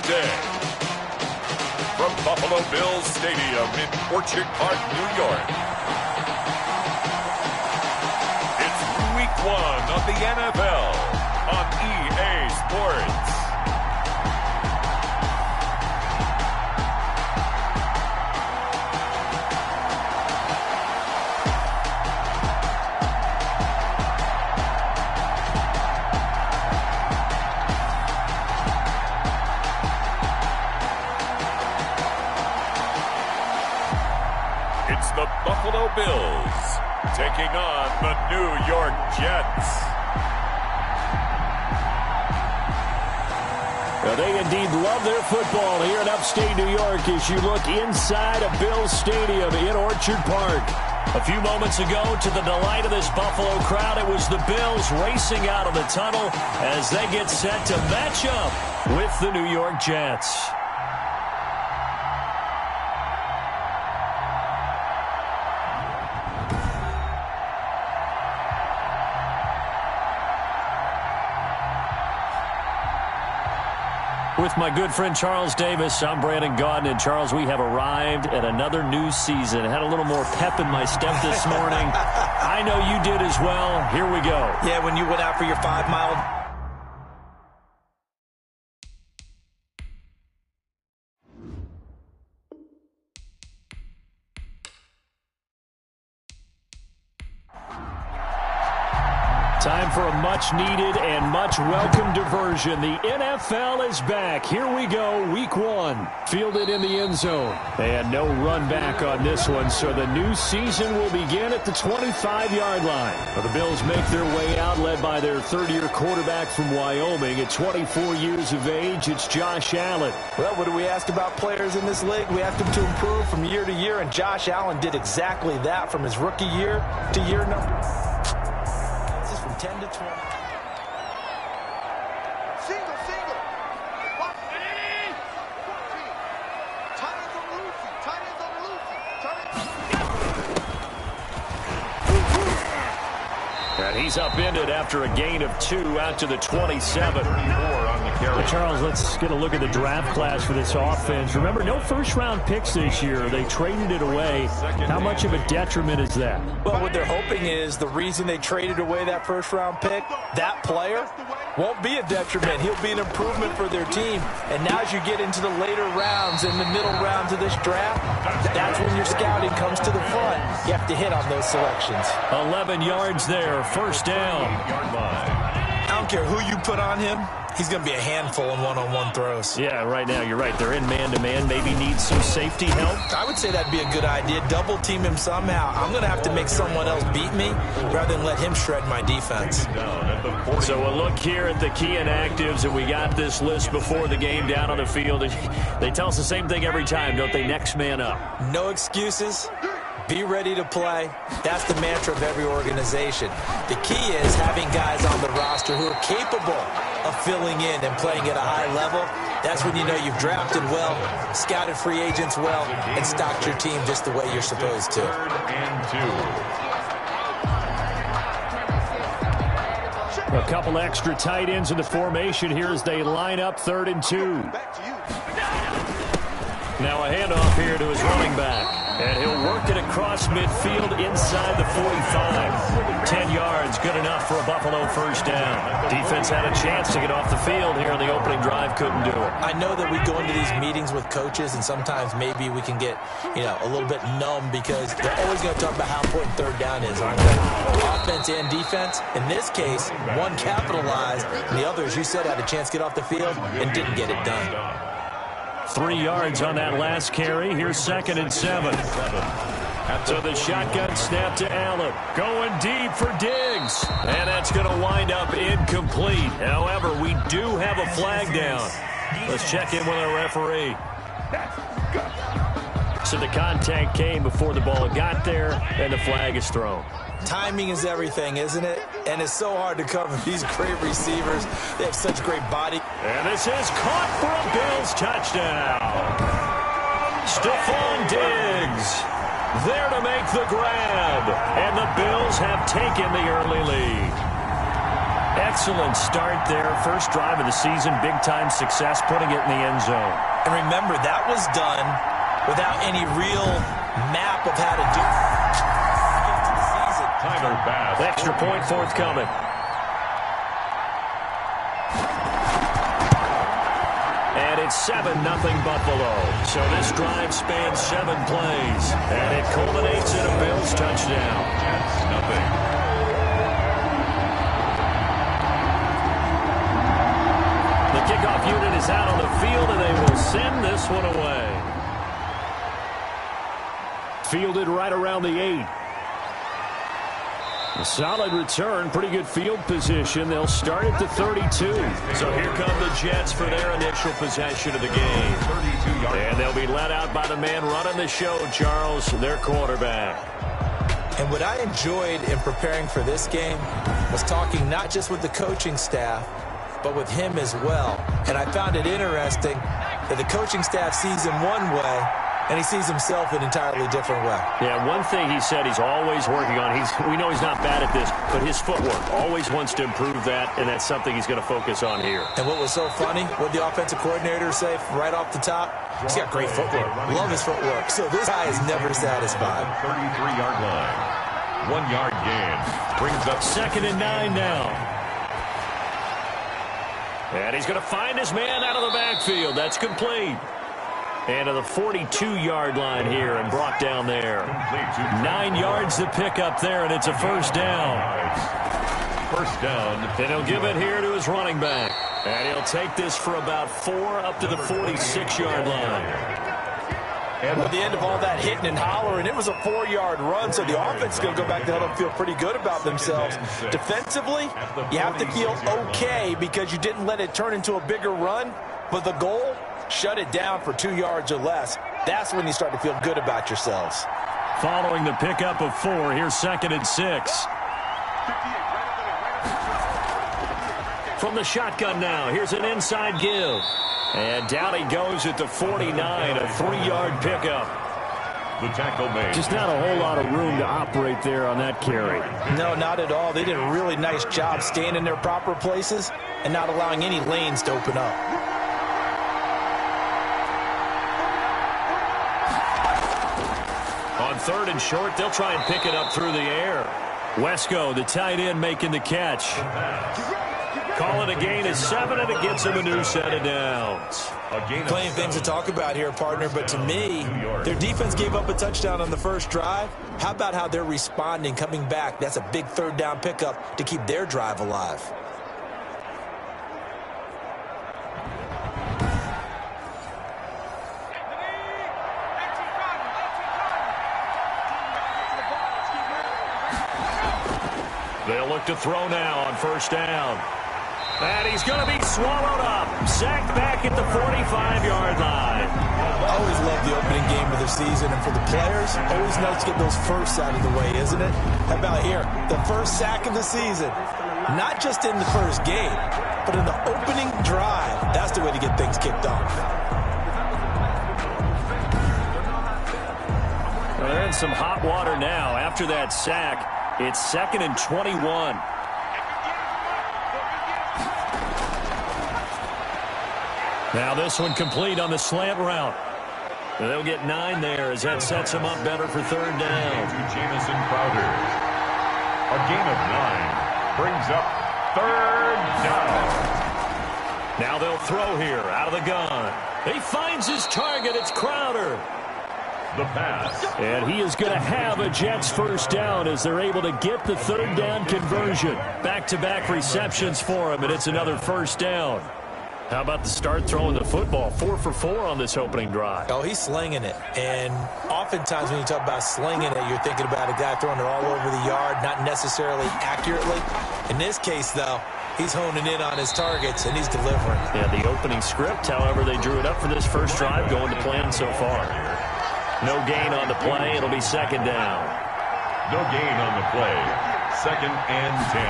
the day. From Buffalo Bills Stadium in Orchard Park, New York. It's Week 1 of the NFL on EA Sports. It's the Buffalo Bills taking on the New York Jets. Well, they indeed love their football here in upstate New York as you look inside of Bills Stadium in Orchard Park. A few moments ago, to the delight of this Buffalo crowd, it was the Bills racing out of the tunnel as they get set to match up with the New York Jets. With my good friend Charles Davis, I'm Brandon Gaudin. And Charles, we have arrived at another new season. I had a little more pep in my step this morning. I know you did as well. Here we go. Yeah, when you went out for your 5-mile... Time for a much-needed and much-welcome diversion. The NFL is back. Here we go, Week 1. Fielded in the end zone. And no run back on this one, so the new season will begin at the 25-yard line. Well, the Bills make their way out, led by their third-year quarterback from Wyoming. At 24 years of age, it's Josh Allen. Well, what do we ask about players in this league? We ask them to improve from year to year, and Josh Allen did exactly that from his rookie year to year number 10 to 20. Single. Tight ends on Lucy. And he's upended after a gain of 2 out to the 27. Well, Charles, let's get a look at the draft class for this offense. Remember, no first-round picks this year. They traded it away. How much of a detriment is that? Well, what they're hoping is the reason they traded away that first-round pick, that player won't be a detriment. He'll be an improvement for their team. And now as you get into the later rounds and the middle rounds of this draft, that's when your scouting comes to the front. You have to hit on those selections. 11 yards there, first down. I don't care who you put on him. He's going to be a handful in one-on-one throws. Yeah, right now, you're right. They're in man-to-man. Maybe need some safety help. I would say that'd be a good idea. Double team him somehow. I'm going to have to make someone else beat me rather than let him shred my defense. So we'll look here at the key inactives, and we got this list before the game down on the field. They tell us the same thing every time, don't they? Next man up. No excuses. Be ready to play. That's the mantra of every organization. The key is having guys on the roster who are capable of filling in and playing at a high level. That's when you know you've drafted well, scouted free agents well, and stocked your team just the way you're supposed to. A couple extra tight ends in the formation here as they line up 3rd and 2. Now a handoff here to his running back. And he'll work it across midfield inside the 45. 10 yards, good enough for a Buffalo first down. Defense had a chance to get off the field here in the opening drive, couldn't do it. I know that we go into these meetings with coaches, and sometimes maybe we can get, a little bit numb because they're always going to talk about how important third down is, aren't they? Offense and defense. In this case, one capitalized, and the other, as you said, had a chance to get off the field and didn't get it done. 3 yards on that last carry. Here's 2nd and 7. So the shotgun snap to Allen. Going deep for Diggs. And that's going to wind up incomplete. However, we do have a flag down. Let's check in with our referee. So the contact came before the ball got there, and the flag is thrown. Timing is everything, isn't it? And it's so hard to cover these great receivers. They have such great body. And this is caught for a Bills touchdown. Stephon Diggs there to make the grab. And the Bills have taken the early lead. Excellent start there. First drive of the season, big-time success, putting it in the end zone. And remember, that was done without any real map of how to do it. Tyler Bass. Extra point forthcoming. And it's 7-0 Buffalo. So this drive spans 7 plays. And it culminates in a Bills touchdown. Jets, nothing. The kickoff unit is out on the field, and they will send this one away. Fielded right around the 8. A solid return, pretty good field position. They'll start at the 32. So here come the Jets for their initial possession of the game. And they'll be let out by the man running the show, Charles, their quarterback. And what I enjoyed in preparing for this game was talking not just with the coaching staff, but with him as well. And I found it interesting that the coaching staff sees him one way, and he sees himself an entirely different way. Yeah, one thing he said he's always working on, we know he's not bad at this, but his footwork, always wants to improve that, and that's something he's going to focus on here. And what was so funny, what the offensive coordinator say right off the top? He's got great footwork. Love his footwork. So this guy is never satisfied. 33-yard line. 1-yard gain. Brings up 2nd and 9 now. And he's going to find his man out of the backfield. That's complete. And to the 42-yard line here and brought down there. 9 yards to pick up there, and it's a first down. First down. And he'll give it here to his running back. And he'll take this for about 4 up to the 46-yard line. And at the end of all that hitting and hollering, it was a 4-yard run, so the offense is going to go back to huddle and feel pretty good about themselves. Defensively, you have to feel okay because you didn't let it turn into a bigger run, but the goal, shut it down for 2 yards or less. That's when you start to feel good about yourselves. Following the pickup of 4, here's 2nd and 6. From the shotgun now, here's an inside give. And down he goes at the 49, a 3-yard pickup. The tackle made. Just not a whole lot of room to operate there on that carry. No, not at all. They did a really nice job staying in their proper places and not allowing any lanes to open up. On 3rd and short, they'll try and pick it up through the air. Wesco, the tight end, making the catch. Call it a gain of 7, and it gets him a new set of downs. Plenty of things to talk about here, partner, but to me, their defense gave up a touchdown on the first drive. How about how they're responding, coming back? That's a big 3rd down pickup to keep their drive alive. They'll look to throw now on 1st down. And he's going to be swallowed up. Sacked back at the 45-yard line. I always love the opening game of the season, and for the players, always nice to get those firsts out of the way, isn't it? How about here? The first sack of the season. Not just in the first game, but in the opening drive. That's the way to get things kicked off. Well, they're in some hot water now. After that sack, it's 2nd and 21. Now this one complete on the slant route. They'll get 9 there as that sets them up better for 3rd down. To Jamison Crowder. A gain of 9 brings up 3rd down. Now they'll throw here out of the gun. He finds his target. It's Crowder. The pass. And he is going to have a Jets first down as they're able to get the 3rd down conversion. Back-to-back receptions for him, and it's another first down. How about the start throwing the football? 4 for 4 on this opening drive. Oh, he's slinging it. And oftentimes when you talk about slinging it, you're thinking about a guy throwing it all over the yard, not necessarily accurately. In this case, though, he's honing in on his targets, and he's delivering. Yeah, the opening script, however, they drew it up for this first drive, going to plan so far. No gain on the play. It'll be 2nd down. No gain on the play. 2nd and 10.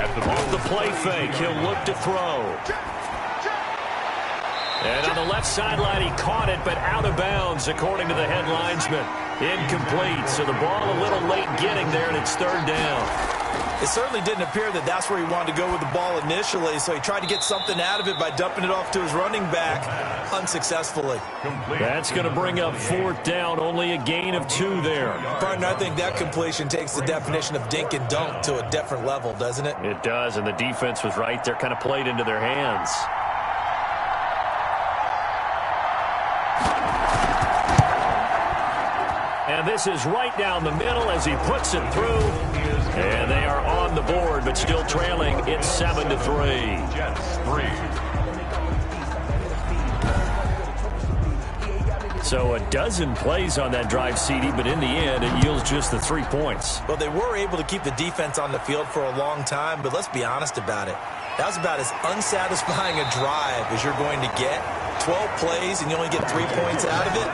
At the play fake, he'll look to throw. And on the left sideline, he caught it, but out of bounds, according to the head linesman. Incomplete, so the ball a little late getting there, and it's 3rd down. It certainly didn't appear that that's where he wanted to go with the ball initially, so he tried to get something out of it by dumping it off to his running back unsuccessfully. That's going to bring up 4th down, only a gain of 2 there. Partner, I think that completion takes the definition of dink and dunk to a different level, doesn't it? It does, and the defense was right there, kind of played into their hands. And this is right down the middle as he puts it through. And they are on the board, but still trailing. It's 7-3. Jets 3. So a dozen plays on that drive, CD, but in the end, it yields just the 3 points. Well, they were able to keep the defense on the field for a long time, but let's be honest about it. That was about as unsatisfying a drive as you're going to get. 12 plays and you only get 3 points out of it.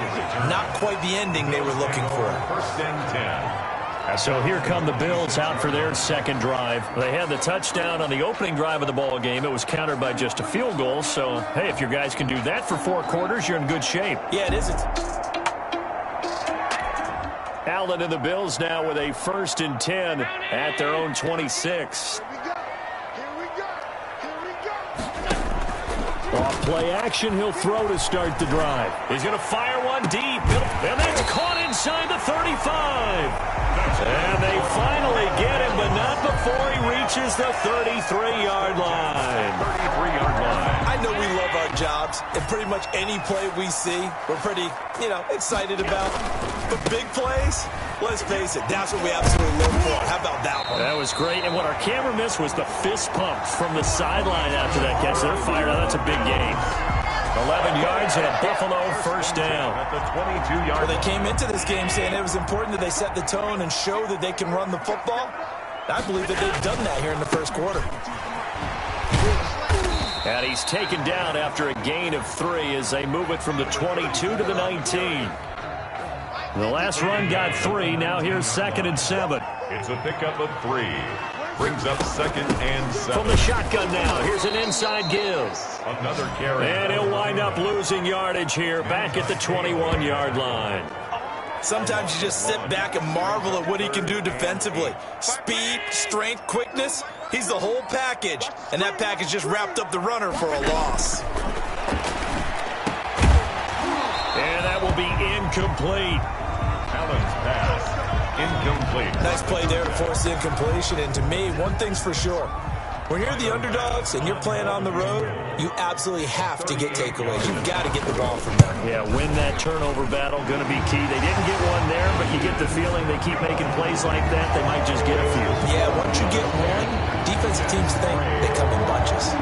Not quite the ending they were looking for. 1st and 10. So here come the Bills out for their second drive. They had the touchdown on the opening drive of the ball game. It was countered by just a field goal. So, hey, if your guys can do that for 4 quarters, you're in good shape. Yeah, it is. Allen and the Bills now with a 1st and 10 at their own 26. Off play action, he'll throw to start the drive. He's going to fire one deep, and that's caught inside the 35. And they finally get him, but not before he reaches the 33-yard line. 33-yard line. I know we love our jobs, and pretty much any play we see, we're pretty, excited about. But big plays, let's face it, that's what we absolutely look for. How about that one? That was great, and what our camera missed was the fist pump from the sideline after that catch. They're fired out. That's a big gain. 11 yards and a Buffalo 1st down. At the 22-yard Well, they came into this game saying it was important that they set the tone and show that they can run the football. I believe that they've done that here in the 1st quarter. And he's taken down after a gain of 3 as they move it from the 22 to the 19. The last run got 3. Now here's 2nd and 7. It's a pickup of 3. Brings up 2nd and 7. From the shotgun now, here's an inside give. Another carry. And he'll wind up losing yardage here, back at the 21-yard line. Sometimes you just sit back and marvel at what he can do defensively. Speed, strength, quickness, he's the whole package. And that package just wrapped up the runner for a loss. And that will be incomplete. Allen's pass. Incomplete. Nice play there to force the incompletion. And to me, one thing's for sure. When you're the underdogs and you're playing on the road, you absolutely have to get takeaways. You've got to get the ball from them. Yeah, win that turnover battle, going to be key. They didn't get one there, but you get the feeling they keep making plays like that, they might just get a few. Yeah, once you get one, defensive teams think they come in bunches.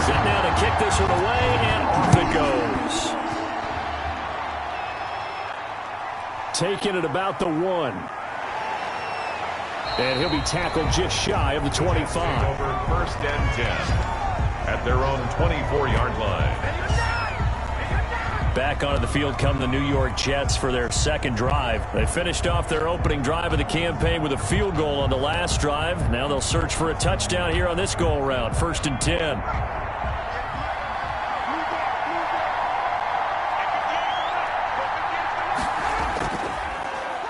Sitting down to kick this one away, and off it goes. Taking it about the 1. And he'll be tackled just shy of the 25. Over 1st and 10 at their own 24-yard line. Back onto the field come the New York Jets for their second drive. They finished off their opening drive of the campaign with a field goal on the last drive. Now they'll search for a touchdown here on this go-around. 1st and 10.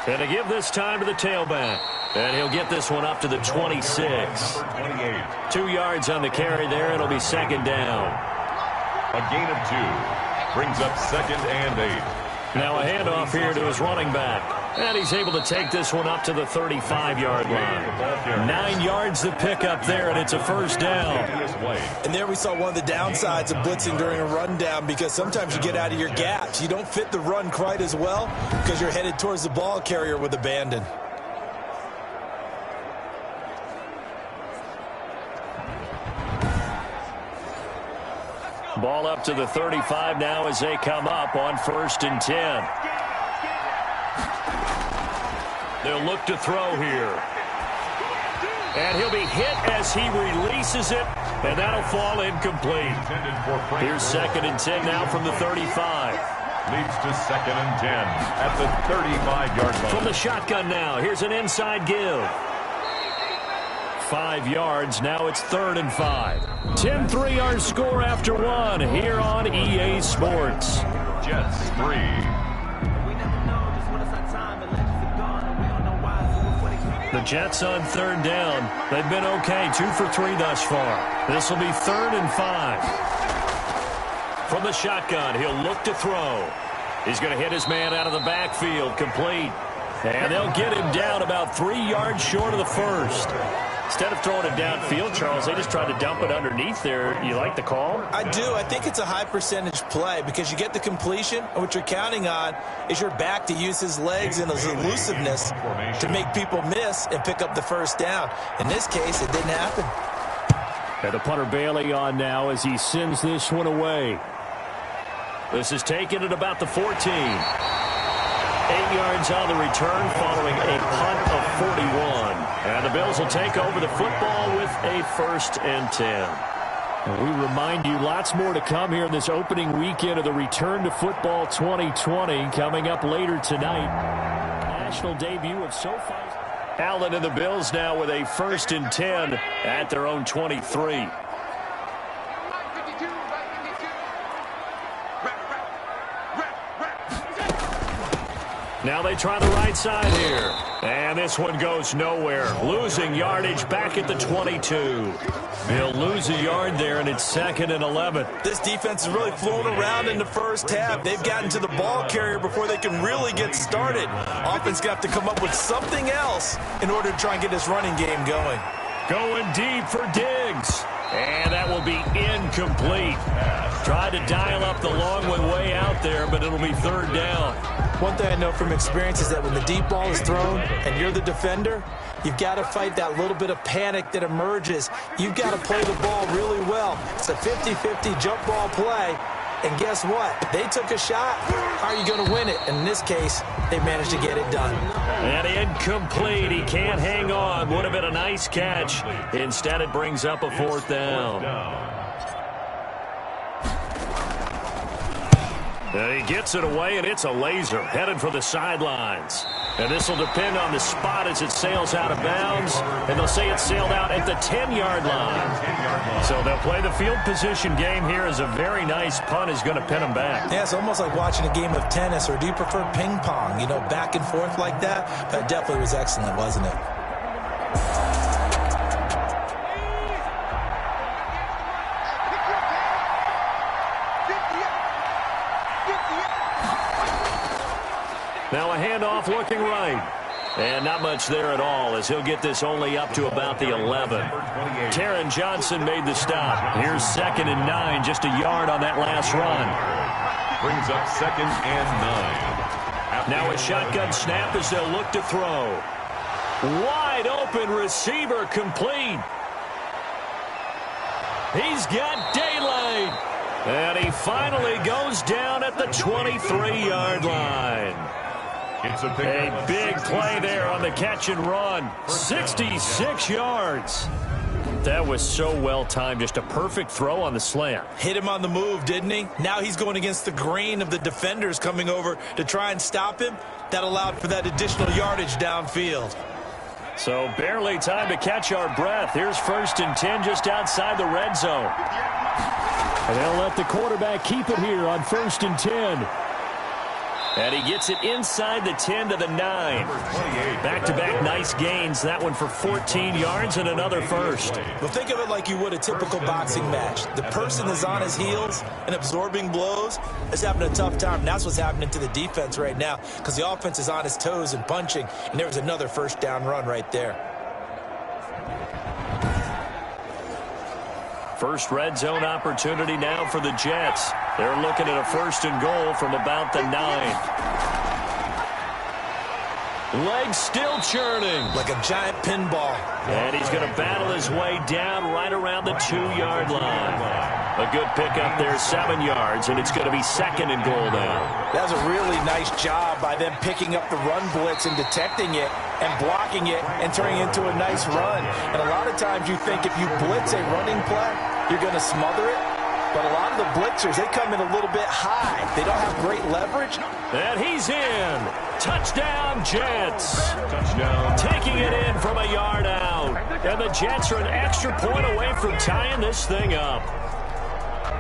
And to give this time to the tailback. And he'll get this one up to the 26. 28. 2 yards on the carry there. It'll be 2nd down. A gain of 2. Brings up 2nd and 8. Now a handoff here to his running back. And he's able to take this one up to the 35-yard line. 9 yards to pick up there, and it's a 1st down. And there we saw one of the downsides of blitzing during a rundown, because sometimes you get out of your gaps. You don't fit the run quite as well because you're headed towards the ball carrier with abandon. Ball up to the 35 now as they come up on 1st and 10. They'll look to throw here. And he'll be hit as he releases it, and that'll fall incomplete. Here's 2nd and 10 now from the 35. Leads to 2nd and 10 at the 35-yard line. From the shotgun now, here's an inside give. 5 yards, now it's 3rd and 5. 10-3 our score after 1 here on EA Sports. Jets 3. The Jets on third down. They've been okay, 2 for 3 thus far. This will be 3rd and 5. From the shotgun, he'll look to throw. He's going to hit his man out of the backfield, complete. And they'll get him down about 3 yards short of the first. Instead of throwing it downfield, Charles, they just tried to dump it underneath there. You like the call? I do. I think it's a high percentage play because you get the completion, and what you're counting on is your back to use his legs and his elusiveness to make people miss and pick up the first down. In this case, it didn't happen. And the punter Bailey on now as he sends this one away. This is taken at about the 14. 8 yards on the return following a punt of 41. And the Bills will take over the football with a 1st and 10. And we remind you, lots more to come here in this opening weekend of the Return to Football 2020 coming up later tonight. National debut of SoFi. Allen and the Bills now with a 1st and 10 at their own 23. Now they try the right side here. And this one goes nowhere. Losing yardage back at the 22. They'll lose a yard there, and it's 2nd and 11. This defense is really flown around in the first half. They've gotten to the ball carrier before they can really get started. Offense got to come up with something else in order to try and get this running game going. Going deep for Diggs. And that will be incomplete. Tried to dial up the long one way out there, but it'll be 3rd down. One thing I know from experience is that when the deep ball is thrown and you're the defender, you've got to fight that little bit of panic that emerges. You've got to play the ball really well. It's a 50-50 jump ball play. And guess what? They took a shot. How are you going to win it? And in this case, they managed to get it done. And incomplete. He can't hang on. Would have been a nice catch. Instead, it brings up a 4th down. And he gets it away, and it's a laser headed for the sidelines. And this will depend on the spot as it sails out of bounds. And they'll say it sailed out at the 10-yard line. So they'll play the field position game here as a very nice punt is going to pin them back. Yeah, it's almost like watching a game of tennis, or do you prefer ping pong? You know, back and forth like that? That definitely was excellent, wasn't it? Now a handoff looking right. And not much there at all as he'll get this only up to about the 11. Taron Johnson made the stop. Here's 2nd and 9, just a yard on that last run. Brings up 2nd and 9. Now a shotgun snap as they'll look to throw. Wide open receiver complete. He's got daylight. And he finally goes down at the 23-yard line. It's a big play there on the catch and run. 66 yards. That was so well timed. Just a perfect throw on the slant. Hit him on the move, didn't he? Now he's going against the grain of the defenders coming over to try and stop him. That allowed for that additional yardage downfield. So barely time to catch our breath. Here's 1st and 10 just outside the red zone. And they'll let the quarterback keep it here on 1st and 10. And he gets it inside the 10 to the 9. Back-to-back nice gains. That one for 14 yards and another first. Well, think of it like you would a typical boxing match. The person is on his heels and absorbing blows is having a tough time. And that's what's happening to the defense right now because the offense is on his toes and punching. And there was another 1st down run right there. First red zone opportunity now for the Jets. They're looking at a 1st and goal from about the 9. Legs still churning. Like a giant pinball. And he's going to battle his way down right around the 2-yard line. A good pickup there, 7 yards, and it's going to be 2nd and goal now. That was a really nice job by them picking up the run blitz and detecting it and blocking it and turning it into a nice run. And a lot of times you think if you blitz a running play, you're going to smother it. But a lot of the blitzers, they come in a little bit high. They don't have great leverage. And he's in. Touchdown, Jets. Touchdown. Taking it in from a yard out. And the Jets are an extra point away from tying this thing up.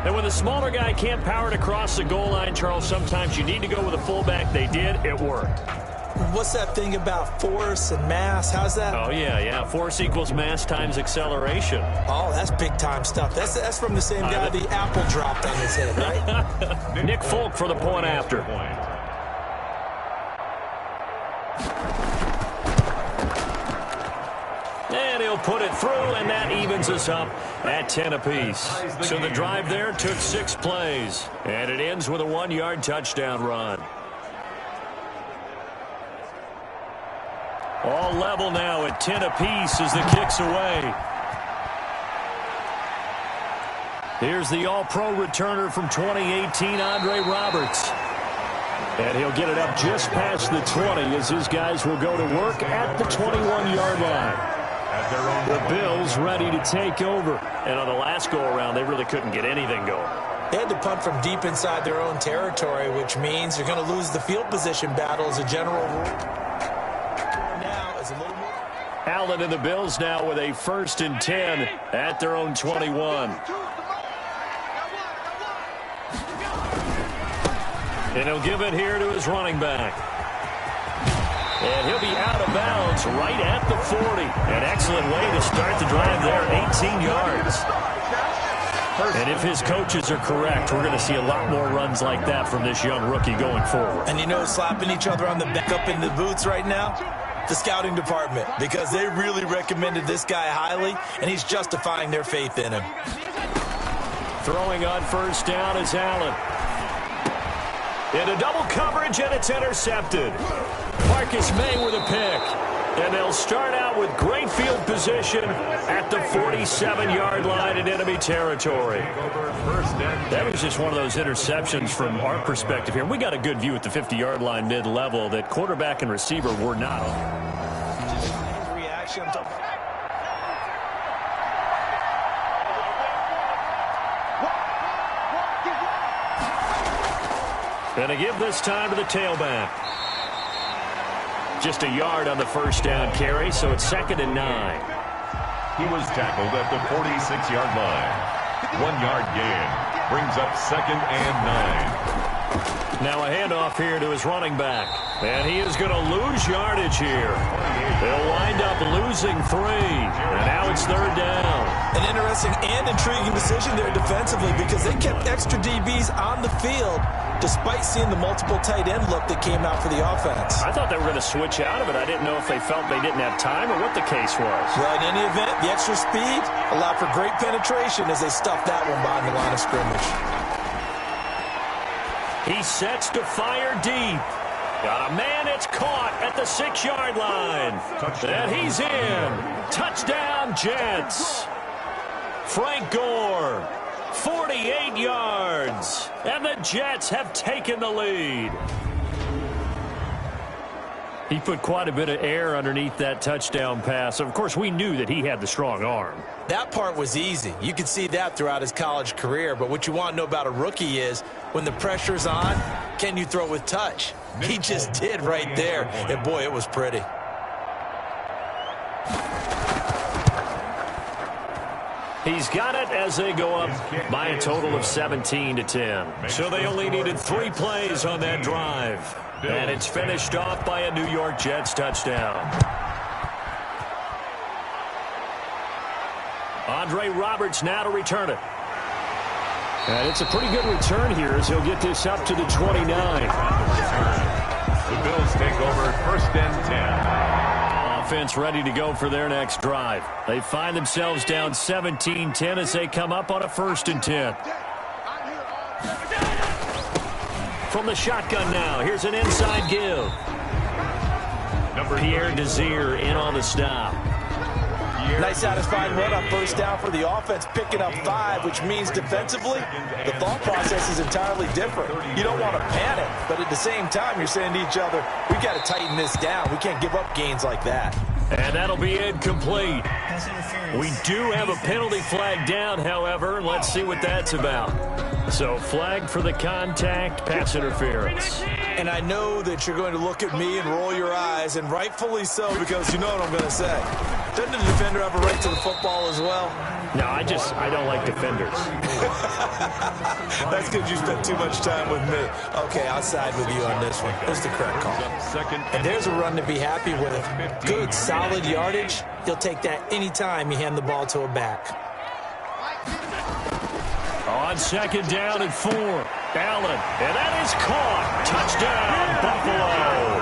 And when the smaller guy can't power it across the goal line, Charles, sometimes you need to go with a fullback. They did. It worked. What's that thing about force and mass? How's that? Oh, yeah. Force equals mass times acceleration. Oh, that's big-time stuff. That's from the same guy the apple dropped on his head, right? Nick Folk for the point after. And he'll put it through, and that evens us up at 10 apiece. So the drive there took 6 plays, and it ends with a 1-yard touchdown run. All level now at 10 apiece as the kick's away. Here's the All-Pro returner from 2018, Andre Roberts. And he'll get it up just past the 20 as his guys will go to work at the 21-yard line. The Bills ready to take over. And on the last go-around, they really couldn't get anything going. They had to punt from deep inside their own territory, which means you're going to lose the field position battle as a general rule. Allen and the Bills now with a 1st and 10 at their own 21. And he'll give it here to his running back. And he'll be out of bounds right at the 40. An excellent way to start the drive there, 18 yards. And if his coaches are correct, we're going to see a lot more runs like that from this young rookie going forward. And you know, slapping each other on the back up in the boots right now? The scouting department, because they really recommended this guy highly, and he's justifying their faith in him. Throwing on 1st down is Allen. Into double coverage, and it's intercepted. Marcus May with a pick. And they'll start out with great field position at the 47-yard line in enemy territory. That was just one of those interceptions from our perspective here. We got a good view at the 50-yard line mid-level that quarterback and receiver were not on. Reaction. Gonna give this time to the tailback. Just a yard on the 1st down carry, so it's 2nd and 9. He was tackled at the 46-yard line. 1-yard gain brings up 2nd and 9. Now a handoff here to his running back. And he is going to lose yardage here. They'll wind up losing 3. And now it's 3rd down. An interesting and intriguing decision there defensively because they kept extra DBs on the field despite seeing the multiple tight end look that came out for the offense. I thought they were going to switch out of it. I didn't know if they felt they didn't have time or what the case was. Well, in any event, the extra speed allowed for great penetration as they stuffed that one behind the line of scrimmage. He sets to fire deep. Got a man, it's caught at the 6-yard line. Touchdown. And he's in. Touchdown, Jets. Frank Gore, 48 yards. And the Jets have taken the lead. He put quite a bit of air underneath that touchdown pass. Of course, we knew that he had the strong arm. That part was easy. You could see that throughout his college career. But what you want to know about a rookie is when the pressure's on, can you throw with touch? He just did right there. And, boy, it was pretty. He's got it as they go up by a total of 17-10. So they only needed 3 plays on that drive. And it's finished off by a New York Jets touchdown. Andre Roberts now to return it. And it's a pretty good return here as he'll get this up to the 29. The Bills take over 1st and 10. Offense ready to go for their next drive. They find themselves down 17-10 as they come up on a 1st and 10. From the shotgun now, here's an inside give. Pierre Desir in on the stop. Nice satisfying run on 1st down for the offense, picking up 5, which means defensively, the thought process is entirely different. You don't want to panic, but at the same time, you're saying to each other, we've got to tighten this down. We can't give up gains like that. And that'll be incomplete. We do have a penalty flag down, however. Let's see what that's about. So flag for the contact, pass interference. And I know that you're going to look at me and roll your eyes, and rightfully so, because you know what I'm going to say. Doesn't the defender have a right to the football as well? No, I don't like defenders. That's because you spent too much time with me. Okay, I'll side with you on this one. There's the correct call. And there's a run to be happy with. Good, solid yardage. You'll take that anytime you hand the ball to a back. On second down and 4. Allen, and that is caught. Touchdown, Buffalo.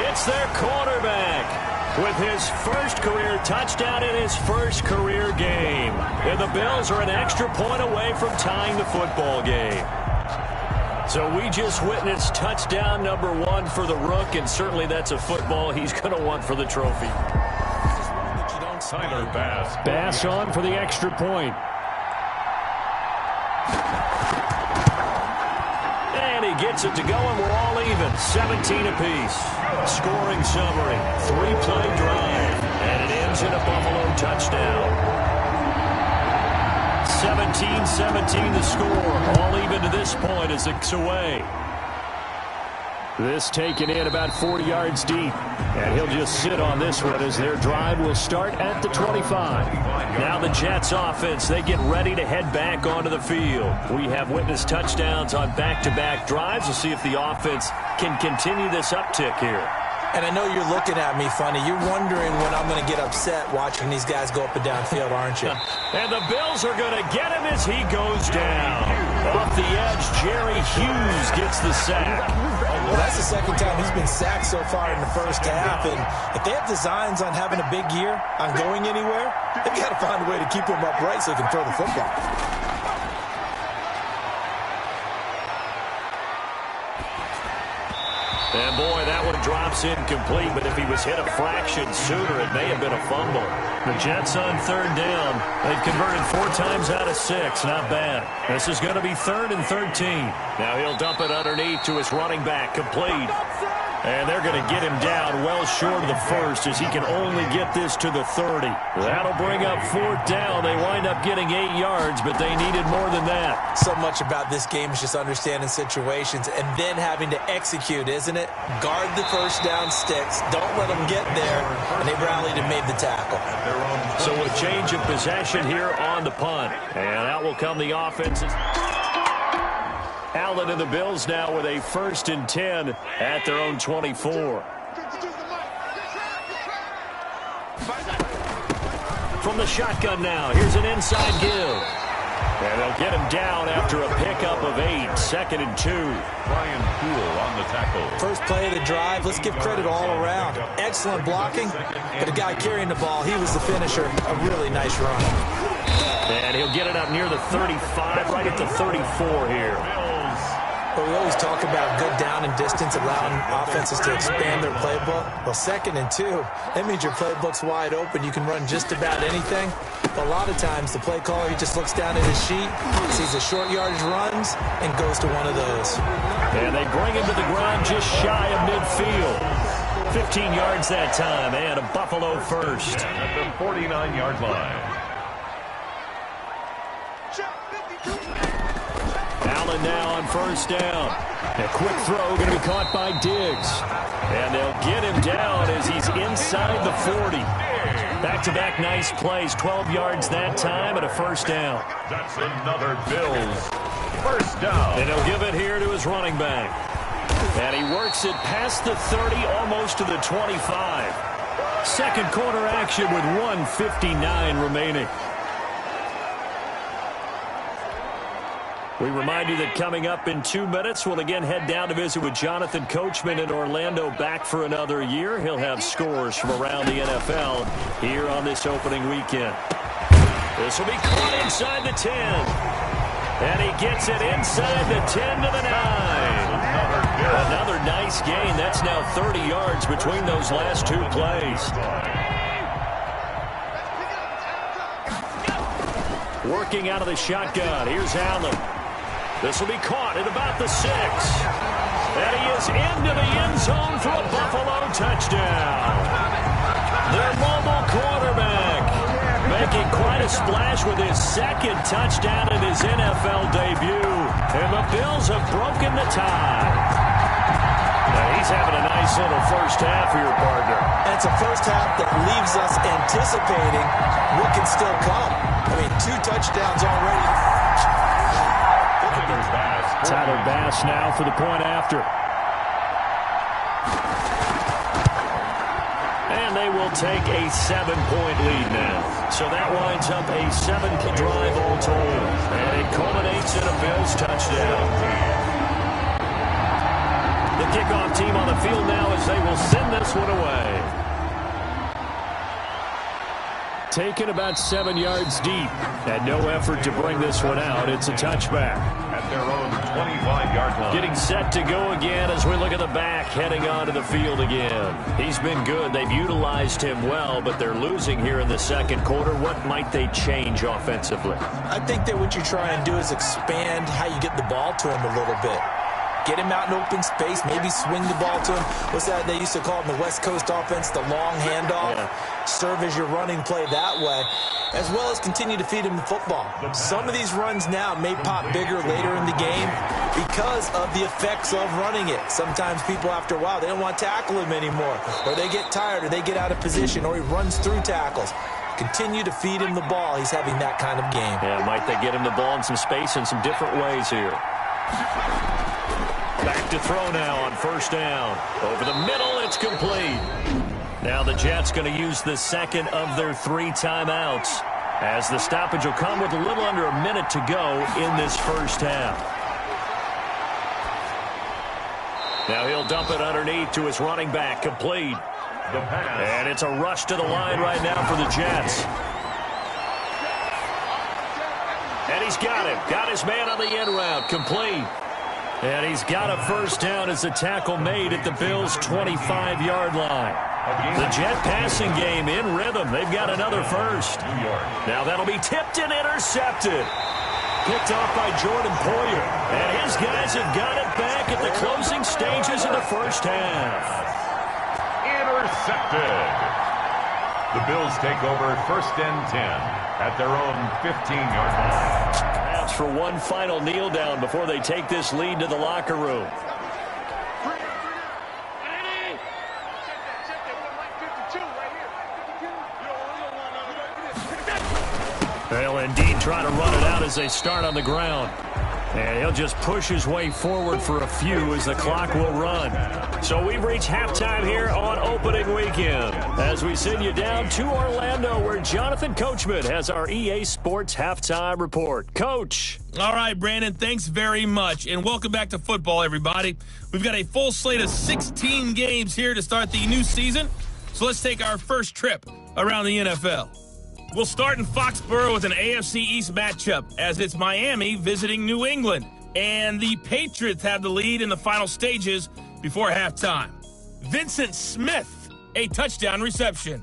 It's their quarterback with his first career touchdown in his first career game. And the Bills are an extra point away from tying the football game. So we just witnessed touchdown number 1 for the Rook, and certainly that's a football he's going to want for the trophy. Tyler Bass. Bass on for the extra point. And he gets it to go, and we're all even. 17 apiece. Scoring summary. 3-play drive. And it ends in a Buffalo touchdown. 17-17 the score. All even to this point as it's away. This taken in about 40 yards deep. And he'll just sit on this one as their drive will start at the 25. Now the Jets offense, they get ready to head back onto the field. We have witnessed touchdowns on back-to-back drives. We'll see if the offense can continue this uptick here. And I know you're looking at me funny. You're wondering when I'm going to get upset watching these guys go up and down field, aren't you? And the Bills are going to get him as he goes down. Off the edge, Jerry Hughes gets the sack. Well, that's the second time he's been sacked so far in the first half. And if they have designs on having a big year, on going anywhere, they've got to find a way to keep him upright so he can throw the football. And boy, that one drops incomplete, but if he was hit a fraction sooner, it may have been a fumble. The Jets on third down. They've converted 4 times out of 6. Not bad. This is going to be 3rd and 13. Now he'll dump it underneath to his running back, complete. And they're going to get him down well short of the first as he can only get this to the 30. That'll bring up 4th down. They wind up getting 8 yards, but they needed more than that. So much about this game is just understanding situations and then having to execute, isn't it? Guard the first down sticks. Don't let them get there. And they rallied and made the tackle. So a change of possession here on the punt. And out will come the offense. Allen and the Bills now with a 1st and 10 at their own 24. From the shotgun now, here's an inside give. And they'll get him down after a pickup of 8, 2nd and 2. Brian Poole on the tackle. First play of the drive, let's give credit all around. Excellent blocking, but the guy carrying the ball, he was the finisher. A really nice run. And he'll get it up near the 35, right at the 34 here. Well, we always talk about good down and distance, allowing offenses to expand their playbook. Well, 2nd and 2, that means your playbook's wide open. You can run just about anything. But a lot of times, the play caller, he just looks down at his sheet, sees the short yardage runs, and goes to one of those. And they bring him to the ground just shy of midfield. 15 yards that time, and a Buffalo first. At the 49-yard line. Allen now on 1st down. A quick throw going to be caught by Diggs. And they'll get him down as he's inside the 40. Back-to-back nice plays. 12 yards that time and a 1st down. That's another Bills 1st down. And he'll give it here to his running back. And he works it past the 30, almost to the 25. Second quarter action with 1:59 remaining. We remind you that coming up in 2 minutes, we'll again head down to visit with Jonathan Coachman in Orlando, back for another year. He'll have scores from around the NFL here on this opening weekend. This will be caught inside the 10. And he gets it inside the 10 to the 9. Another nice gain. That's now 30 yards between those last 2 plays. Working out of the shotgun. Here's Allen. This will be caught at about the 6. And he is into the end zone for a Buffalo touchdown. Their mobile quarterback making quite a splash with his 2nd touchdown in his NFL debut. And the Bills have broken the tie. He's having a nice little first half here, partner. And it's a first half that leaves us anticipating what can still come. I mean, 2 touchdowns already. Tyler Bass now for the point after. And they will take a 7-point lead now. So that winds up a 7-point drive all told. And it culminates in a Bills touchdown. The kickoff team on the field now as they will send this one away. Taken about 7 yards deep. And no effort to bring this one out. It's a touchback. At their own 25-yard line. Getting set to go again as we look at the back heading onto the field again. He's been good. They've utilized him well, but they're losing here in the second quarter. What might they change offensively? I think that what you try and do is expand how you get the ball to him a little bit. Get him out in open space, maybe swing the ball to him. What's that they used to call it in the West Coast offense, the long handoff? Yeah. Serve as your running play that way, as well as continue to feed him the football. Some of these runs now may pop bigger later in the game because of the effects of running it. Sometimes people, after a while, they don't want to tackle him anymore, or they get tired, or they get out of position, or he runs through tackles. Continue to feed him the ball. He's having that kind of game. Yeah, might they get him the ball in some space in some different ways here. Back to throw now on first down. Over the middle, it's complete. Now the Jets going to use the second of their 3 timeouts, as the stoppage will come with a little under a minute to go in this first half. Now he'll dump it underneath to his running back, complete. The pass. And it's a rush to the line right now for the Jets. And he's got him. Got his man on the end route, complete. And he's got a first down as a tackle made at the Bills' 25-yard line. The Jet passing game in rhythm. They've got another first. Now that'll be tipped and intercepted. Picked off by Jordan Poyer. And his guys have got it back at the closing stages of the first half. Intercepted. The Bills take over first and 10 at their own 15-yard line. Perhaps for one final kneel down before they take this lead to the locker room. They'll indeed try to run it out as they start on the ground. And he'll just push his way forward for a few as the clock will run. So we've reached halftime here on opening weekend as we send you down to Orlando, where Jonathan Coachman has our EA Sports halftime report. Coach. All right, Brandon, thanks very much. And welcome back to football, everybody. We've got a full slate of 16 games here to start the new season. So let's take our first trip around the NFL. We'll start in Foxborough with an AFC East matchup as it's Miami visiting New England. And the Patriots have the lead in the final stages before halftime. Vincent Smith, a touchdown reception.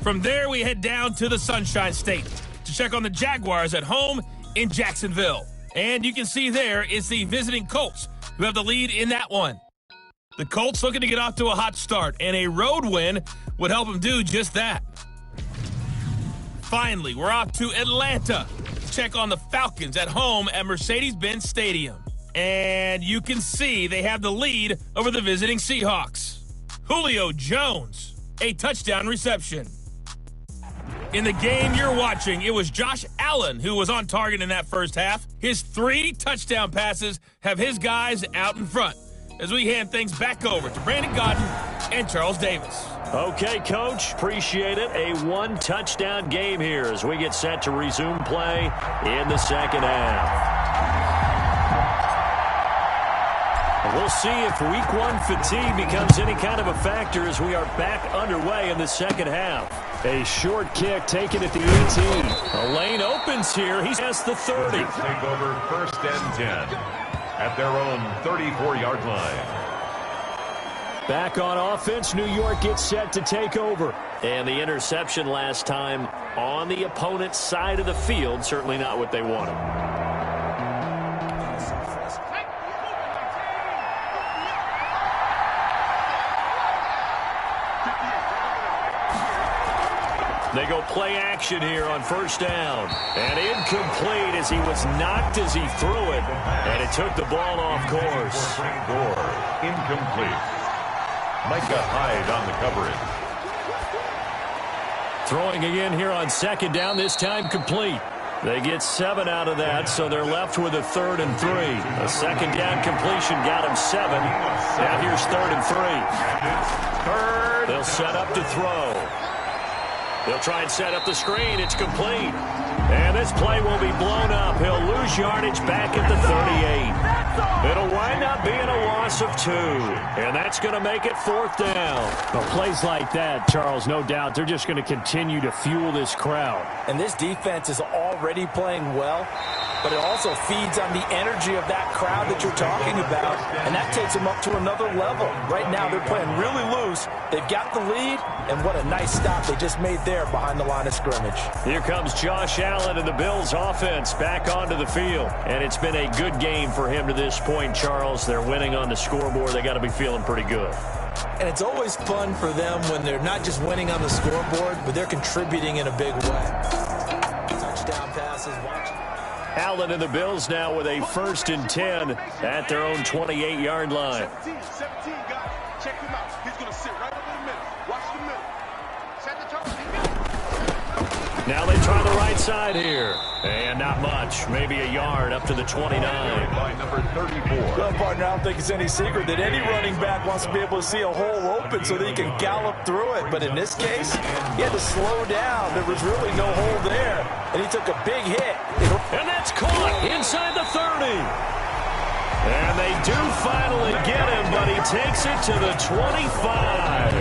From there, we head down to the Sunshine State to check on the Jaguars at home in Jacksonville. And you can see there it's the visiting Colts who have the lead in that one. The Colts looking to get off to a hot start, and a road win would help them do just that. Finally, we're off to Atlanta to check on the Falcons at home at Mercedes-Benz Stadium. And you can see they have the lead over the visiting Seahawks. Julio Jones, a touchdown reception. In the game you're watching, it was Josh Allen who was on target in that first half. His 3 touchdown passes have his guys out in front as we hand things back over to Brandon Gaudin and Charles Davis. Okay, Coach, appreciate it. A 1-touchdown game here as we get set to resume play in the second half. We'll see if week 1 fatigue becomes any kind of a factor as we are back underway in the second half. A short kick taken at the 18. A lane opens here. He's past the 30. Take over first and 10 at their own 34-yard line. Back on offense, New York gets set to take over. And the interception last time on the opponent's side of the field, certainly not what they wanted. They go play action here on first down. And incomplete as he was knocked as he threw it. And it took the ball off course. Gore, incomplete. Micah Hyde on the coverage. Throwing again here on second down, this time complete. They get 7 out of that, so they're left with a 3rd and 3. A second down completion got him 7. Now here's 3rd and 3. They'll set up to throw. They'll try and set up the screen. It's complete. And this play will be blown up. He'll lose yardage back at the 38. It'll wind up being a loss of 2. And that's going to make it 4th down. Well, plays like that, Charles, no doubt, they're just going to continue to fuel this crowd. And this defense is already playing well, but it also feeds on the energy of that crowd that you're talking about, and that takes them up to another level. Right now, they're playing really loose. They've got the lead, and what a nice stop they just made there behind the line of scrimmage. Here comes Josh Allen and the Bills offense back onto the field, and it's been a good game for him to this point, Charles. They're winning on the scoreboard. They got to be feeling pretty good. And it's always fun for them when they're not just winning on the scoreboard, but they're contributing in a big way. Touchdown passes. Allen and the Bills now with a 1st and 10 at their own 28-yard line. 17, guys. Check him out. He's going to sit right over the middle. Watch the middle. Set the target. Now they try the right side here. And not much. Maybe a yard up to the 29. By number 34. Well, partner, I don't think it's any secret that any running back wants to be able to see a hole open so that he can gallop through it. But in this case, he had to slow down. There was really no hole there. And he took a big hit. And that's caught inside the 30. And they do finally get him, but he takes it to the 25.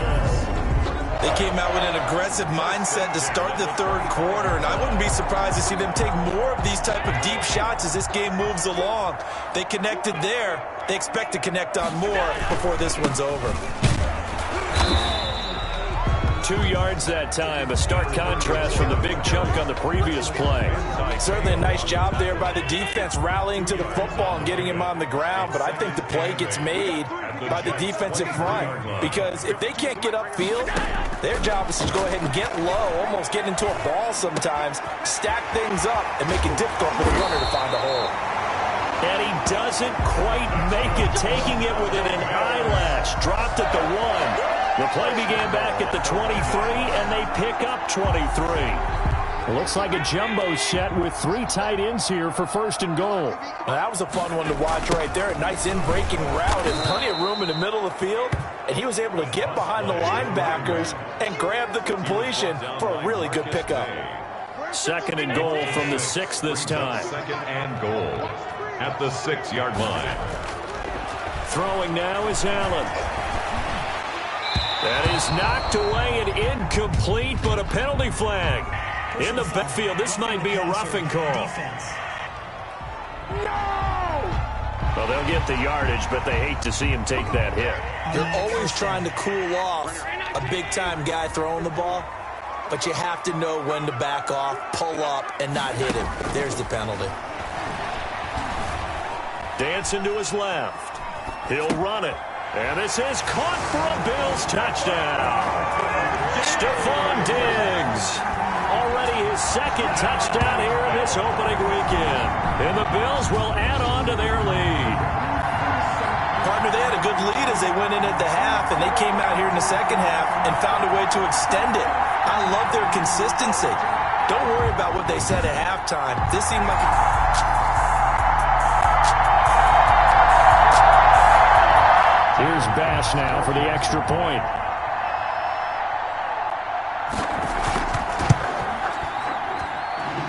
They came out with an aggressive mindset to start the 3rd quarter, and I wouldn't be surprised to see them take more of these type of deep shots as this game moves along. They connected there. They expect to connect on more before this one's over. 2 yards that time, a stark contrast from the big chunk on the previous play. Certainly a nice job there by the defense rallying to the football and getting him on the ground, but I think the play gets made by the defensive front because if they can't get upfield, their job is to go ahead and get low, almost get into a ball sometimes, stack things up, and make it difficult for the runner to find a hole. And he doesn't quite make it, taking it within an eyelash. Dropped at the 1. The play began back at the 23, and they pick up 23. It looks like a jumbo set with 3 tight ends here for 1st and goal. Well, that was a fun one to watch right there. A nice in-breaking route and plenty of room in the middle of the field. And he was able to get behind the linebackers and grab the completion for a really good pickup. 2nd and goal from the 6 this time. 2nd and goal at the 6-yard line. Throwing now is Allen. That is knocked away and incomplete, but a penalty flag. In the backfield, this might be a roughing call. Well, they'll get the yardage, but they hate to see him take that hit. You're always trying to cool off a big-time guy throwing the ball, but you have to know when to back off, pull up, and not hit him. There's the penalty. Dancing to his left. He'll run it. And this is caught for a Bills touchdown. Stephon Diggs. Already his 2nd touchdown here in this opening weekend. And the Bills will add on to their lead. Partner, they had a good lead as they went in at the half, and they came out here in the 2nd half and found a way to extend it. I love their consistency. Don't worry about what they said at halftime. This seemed like Here's Bass now for the extra point.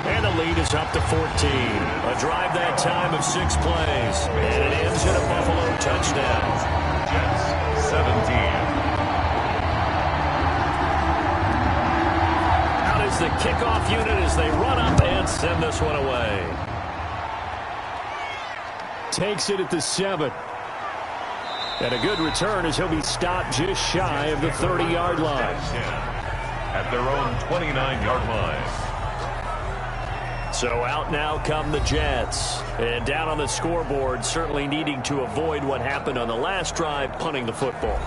And the lead is up to 14. A drive that time of 6 plays. And it ends in a Buffalo touchdown. Jets 17. Out is the kickoff unit as they run up and send this one away. Takes it at the 7. And a good return as he'll be stopped just shy of the 30-yard line. At their own 29-yard line. So out now come the Jets. And down on the scoreboard, certainly needing to avoid what happened on the last drive, punting the football.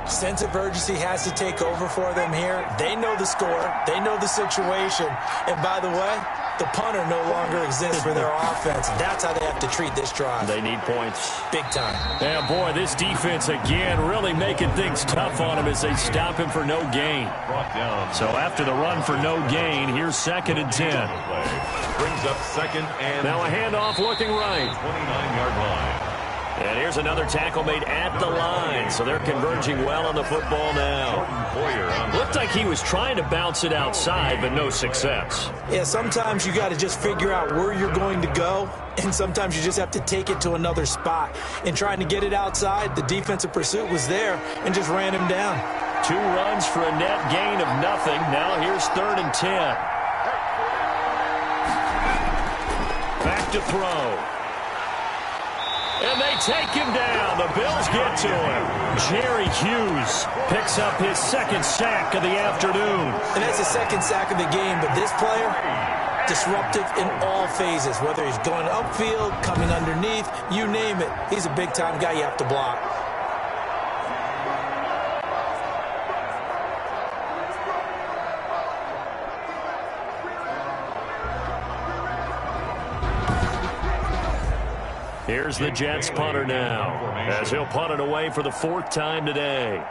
Sense of urgency has to take over for them here. They know the score. They know the situation. And by the way, the punter no longer exists for their offense. That's how they have to treat this drive. They need points. Big time. Yeah, boy, this defense again really making things tough on him as they stop him for no gain. So after the run for no gain, here's 2nd and 10. Brings up 2nd and now a handoff looking right. 29-yard line. And here's another tackle made at the line. So they're converging well on the football now. Looked like he was trying to bounce it outside, but no success. Yeah, sometimes you got to just figure out where you're going to go, and sometimes you just have to take it to another spot. And trying to get it outside, the defensive pursuit was there and just ran him down. 2 runs for a net gain of nothing. Now here's 3rd and 10. Back to throw. And they take him down. The Bills get to him. Jerry Hughes picks up his 2nd sack of the afternoon. And that's the 2nd sack of the game, but this player, disruptive in all phases, whether he's going upfield, coming underneath, you name it. He's a big-time guy you have to block. Here's the Jets punter now, as he'll punt it away for the 4th time today.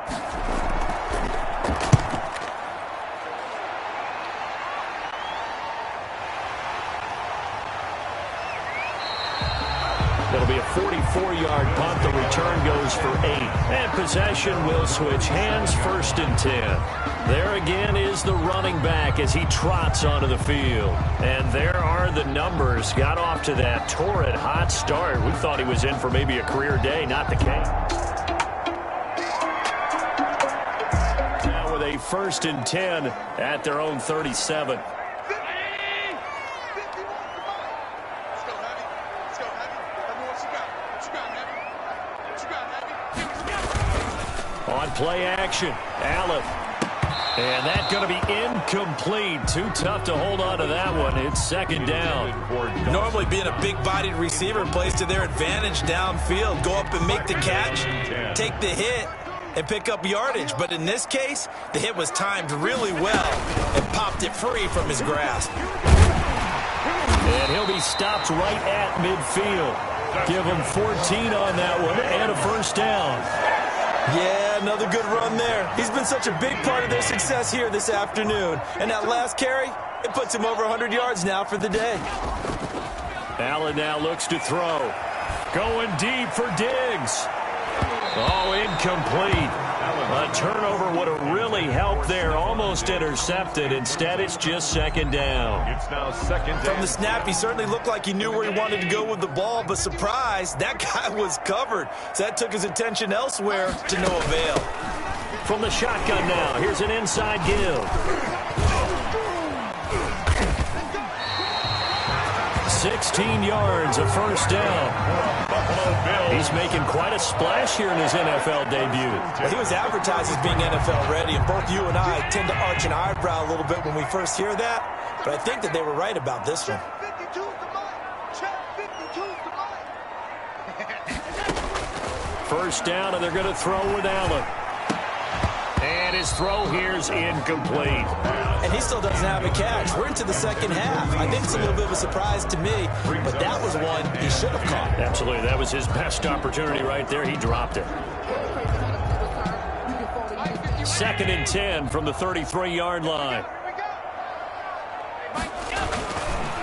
It'll be a 44-yard punt. The return goes for 8. And possession will switch hands. 1st and 10. There again is the running back as he trots onto the field. And there are the numbers. Got off to that torrid hot start. We thought he was in for maybe a career day. Not the case. Now with a 1st and 10 at their own 37. On play action, Allen. And that's going to be incomplete. Too tough to hold on to that one. It's 2nd down. Normally being a big-bodied receiver plays to their advantage downfield. Go up and make the catch, take the hit, and pick up yardage. But in this case, the hit was timed really well and popped it free from his grasp. And he'll be stopped right at midfield. Give him 14 on that one and a 1st down. Yeah, another good run there. He's been such a big part of their success here this afternoon. And that last carry, it puts him over 100 yards now for the day. Allen now looks to throw. Going deep for Diggs. Oh, incomplete. A turnover would have really helped there. Almost intercepted. Instead, it's just 2nd down. It's now 2nd down. From the snap, he certainly looked like he knew where he wanted to go with the ball, but surprise, that guy was covered. So that took his attention elsewhere to no avail. From the shotgun now, here's an inside give. 16 yards, a 1st down. He's making quite a splash here in his NFL debut. Well, he was advertised as being NFL ready, and both you and I tend to arch an eyebrow a little bit when we first hear that, but I think that they were right about this one. 1st down, and they're going to throw with Allen. And his throw here's incomplete. And he still doesn't have a catch. We're into the 2nd half. I think it's a little bit of a surprise to me, but that was one he should have caught. Absolutely. That was his best opportunity right there. He dropped it. 2nd and 10 from the 33-yard line.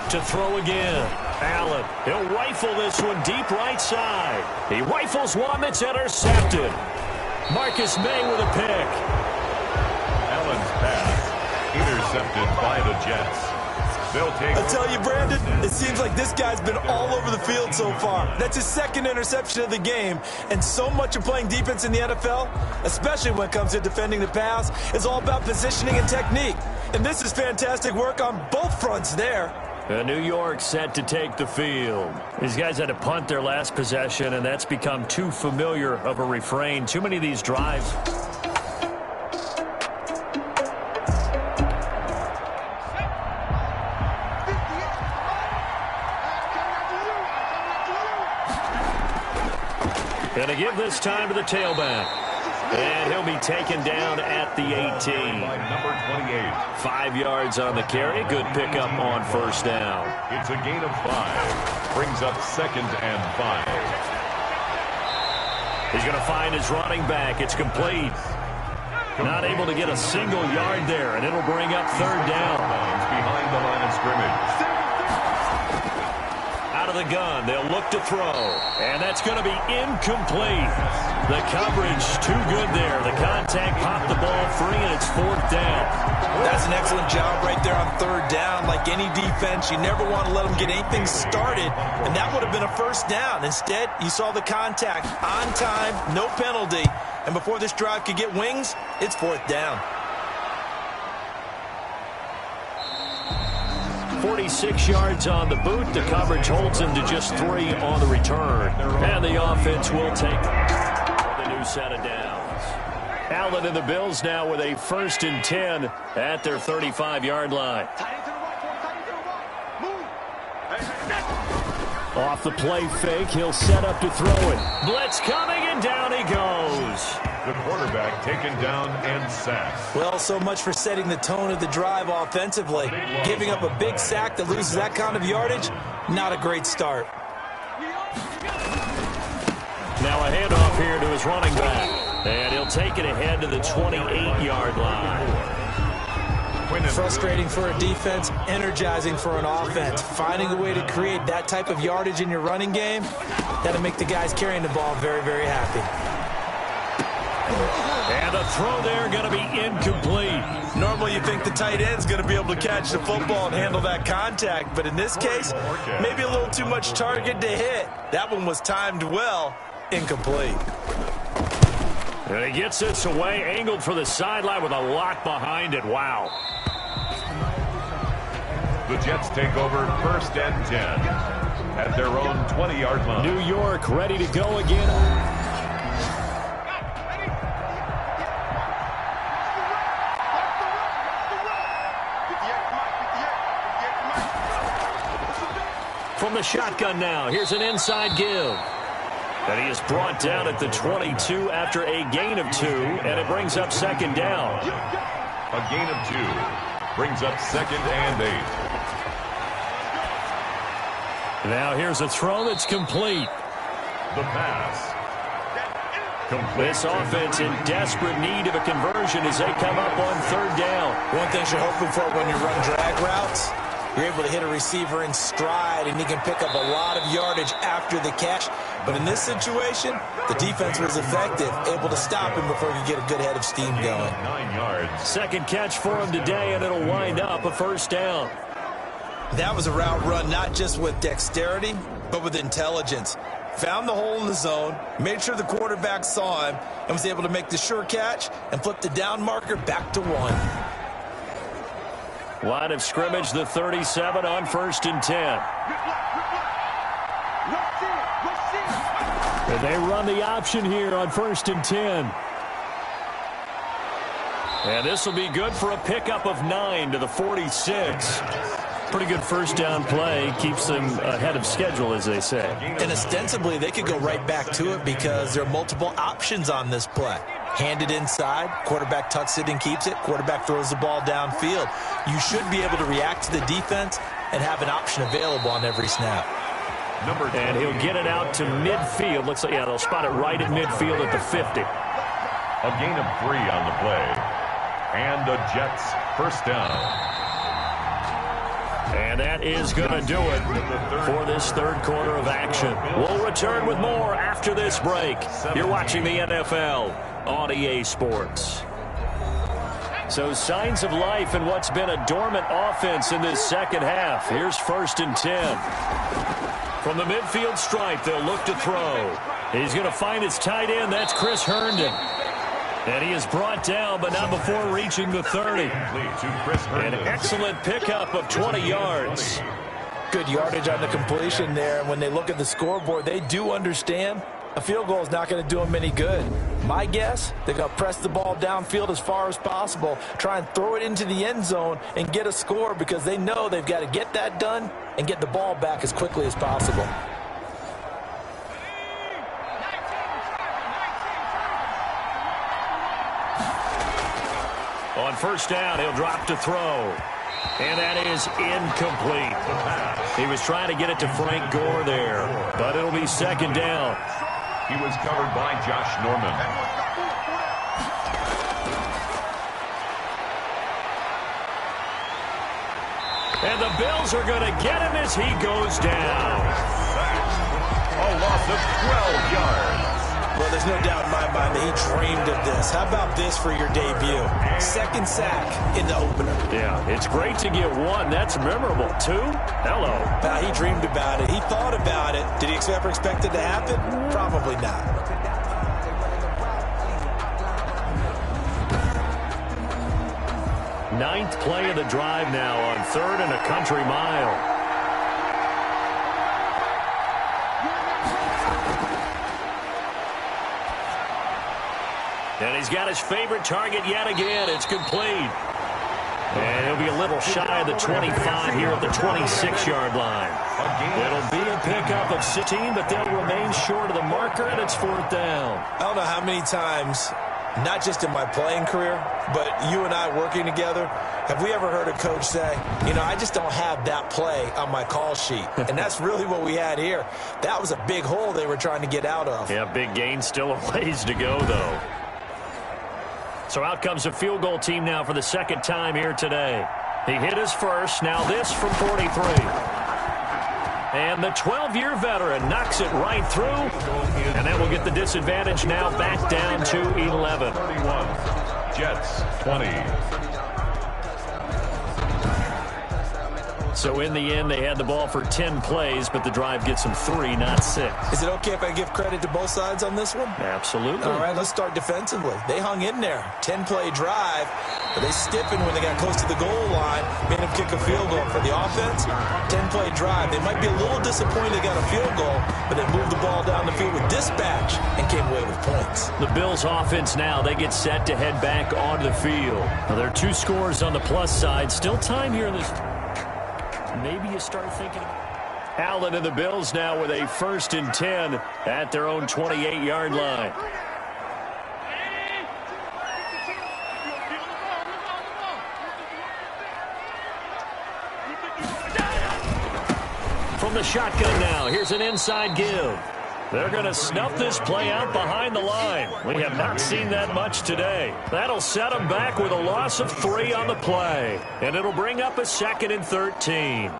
To throw again. Allen. He'll rifle this one deep right side. He rifles one that's intercepted. Marcus May with a pick. Allen's pass intercepted by the Jets. They'll take. I tell you, Brandon, it seems like this guy's been all over the field so far. That's his 2nd interception of the game. And so much of playing defense in the NFL, especially when it comes to defending the pass, is all about positioning and technique. And this is fantastic work on both fronts there. New York set to take the field. These guys had to punt their last possession, and that's become too familiar of a refrain. Too many of these drives. And to give this time to the tailback. And he'll be taken down at the 18. By number 28. 5 yards on the carry. Good pickup on first down. It's a gain of 5. Brings up 2nd and 5. He's going to find his running back. It's complete. Not able to get a single yard there, and it'll bring up 3rd down. Behind the line of scrimmage. Out of the gun, they'll look to throw, and that's going to be incomplete. The coverage too good there. The contact popped the ball free, and it's 4th down. That's an excellent job right there on 3rd down. Like any defense, you never want to let them get anything started, and that would have been a 1st down. Instead, you saw the contact on time, no penalty, and before this drive could get wings, it's 4th down. 46 yards on the boot. The coverage holds him to just 3 on the return. And the offense will take the new set of downs. Allen and the Bills now with a 1st and 10 at their 35-yard line. Off the play fake, he'll set up to throw it. Blitz coming, and down he goes. The quarterback taken down and sacked. Well, so much for setting the tone of the drive offensively. Giving up a big sack that loses that kind of yardage, not a great start. Now a handoff here to his running back. And he'll take it ahead to the 28-yard line. Frustrating for a defense, energizing for an offense. Finding a way to create that type of yardage in your running game, that'll make the guys carrying the ball very, very happy. And the throw there going to be incomplete. Normally you think the tight end's going to be able to catch the football and handle that contact, but in this case, maybe a little too much target to hit. That one was timed well, incomplete. And he gets this away, angled for the sideline with a lock behind it. Wow. The Jets take over 1st and 10 at their own 20-yard line. New York ready to go again. From the shotgun now, here's an inside give. And he is brought down at the 22 after a gain of 2, and it brings up 2nd down. A gain of 2 brings up 2nd and 8. Now here's a throw that's complete. The pass. Complete. This offense in desperate need of a conversion as they come up on 3rd down. One thing you're hoping for when you run drag routes, you're able to hit a receiver in stride, and he can pick up a lot of yardage after the catch. But in this situation, the defense was effective, able to stop him before he could get a good head of steam going. 9 yards. 2nd catch for him today, and it'll wind up a 1st down. That was a route run not just with dexterity, but with intelligence. Found the hole in the zone, made sure the quarterback saw him, and was able to make the sure catch and flip the down marker back to 1. Line of scrimmage, the 37 on 1st and 10. And they run the option here on 1st and 10. And this will be good for a pickup of 9 to the 46. Pretty good 1st down play. Keeps them ahead of schedule, as they say. And ostensibly, they could go right back to it because there are multiple options on this play. Handed inside, quarterback tucks it and keeps it, quarterback throws the ball downfield. You should be able to react to the defense and have an option available on every snap. And he'll get it out to midfield. Looks like, yeah, they'll spot it right at midfield at the 50. A gain of 3 on the play. And the Jets 1st down. And that is going to do it for this 3rd quarter of action. We'll return with more after this break. You're watching the NFL on EA Sports. So signs of life in what's been a dormant offense in this 2nd half. Here's 1st and 10. From the midfield stripe, they'll look to throw. He's going to find his tight end. That's Chris Herndon. And he is brought down, but not before reaching the 30. An excellent pickup of 20 yards. Good yardage on the completion there. And when they look at the scoreboard, they do understand a field goal is not going to do them any good. My guess, they're going to press the ball downfield as far as possible, try and throw it into the end zone and get a score because they know they've got to get that done and get the ball back as quickly as possible. On first down, he'll drop to throw. And that is incomplete. He was trying to get it to Frank Gore there, but it'll be second down. He was covered by Josh Norman. And the Bills are going to get him as he goes down. A loss of 12 yards. Well, there's no doubt in my mind that he dreamed of this. How about this for your debut? Second sack in the opener. Yeah, it's great to get one. That's memorable. Two? Hello. He dreamed about it. He thought about it. Did he ever expect it to happen? Probably not. Ninth play of the drive now on 3rd and a country mile. And he's got his favorite target yet again. It's complete. And he'll be a little shy of the 25 here at the 26-yard line. It'll be a pickup of 16, but they'll remain short of the marker, and it's 4th down. I don't know how many times, not just in my playing career, but you and I working together, have we ever heard a coach say, you know, I just don't have that play on my call sheet. And that's really what we had here. That was a big hole they were trying to get out of. Yeah, big gain, still a ways to go, though. So out comes a field goal team now for the second time here today. He hit his first. Now this from 43. And the 12-year veteran knocks it right through. And that will get the disadvantage now back down to 11. 31. Jets 20. So in the end, they had the ball for 10 plays, but the drive gets them 3, not 6. Is it okay if I give credit to both sides on this one? Absolutely. All right, let's start defensively. They hung in there. 10-play drive, but they stiffened when they got close to the goal line, made them kick a field goal. For the offense, 10-play drive. They might be a little disappointed they got a field goal, but they moved the ball down the field with dispatch and came away with points. The Bills' offense now, they get set to head back onto the field. Now, there are 2 scores on the plus side. Still time here in this. Maybe you start thinking. Allen and the Bills now with a 1st and 10 at their own 28-yard line. From the shotgun now, here's an inside give. They're going to snuff this play out behind the line. We have not seen that much today. That'll set them back with a loss of 3 on the play. And it'll bring up a 2nd and 13.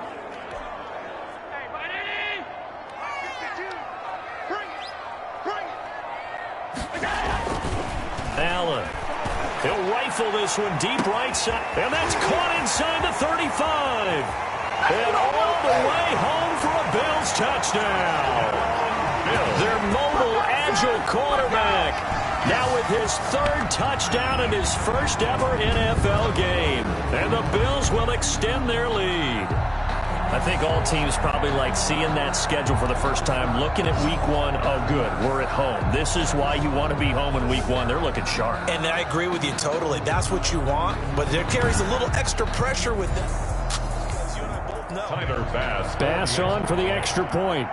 Allen. He'll rifle this one deep right side. And that's caught inside the 35. And all the way home for a Bills touchdown. Their mobile, agile quarterback now with his 3rd touchdown in his first ever NFL game. And the Bills will extend their lead. I think all teams probably like seeing that schedule for the first time, looking at week 1. Oh, good, we're at home. This is why you want to be home in week 1. They're looking sharp. And I agree with you totally. That's what you want, but there carries a little extra pressure with this. As you and I both know. Tyler Bass. Bass on for the extra point.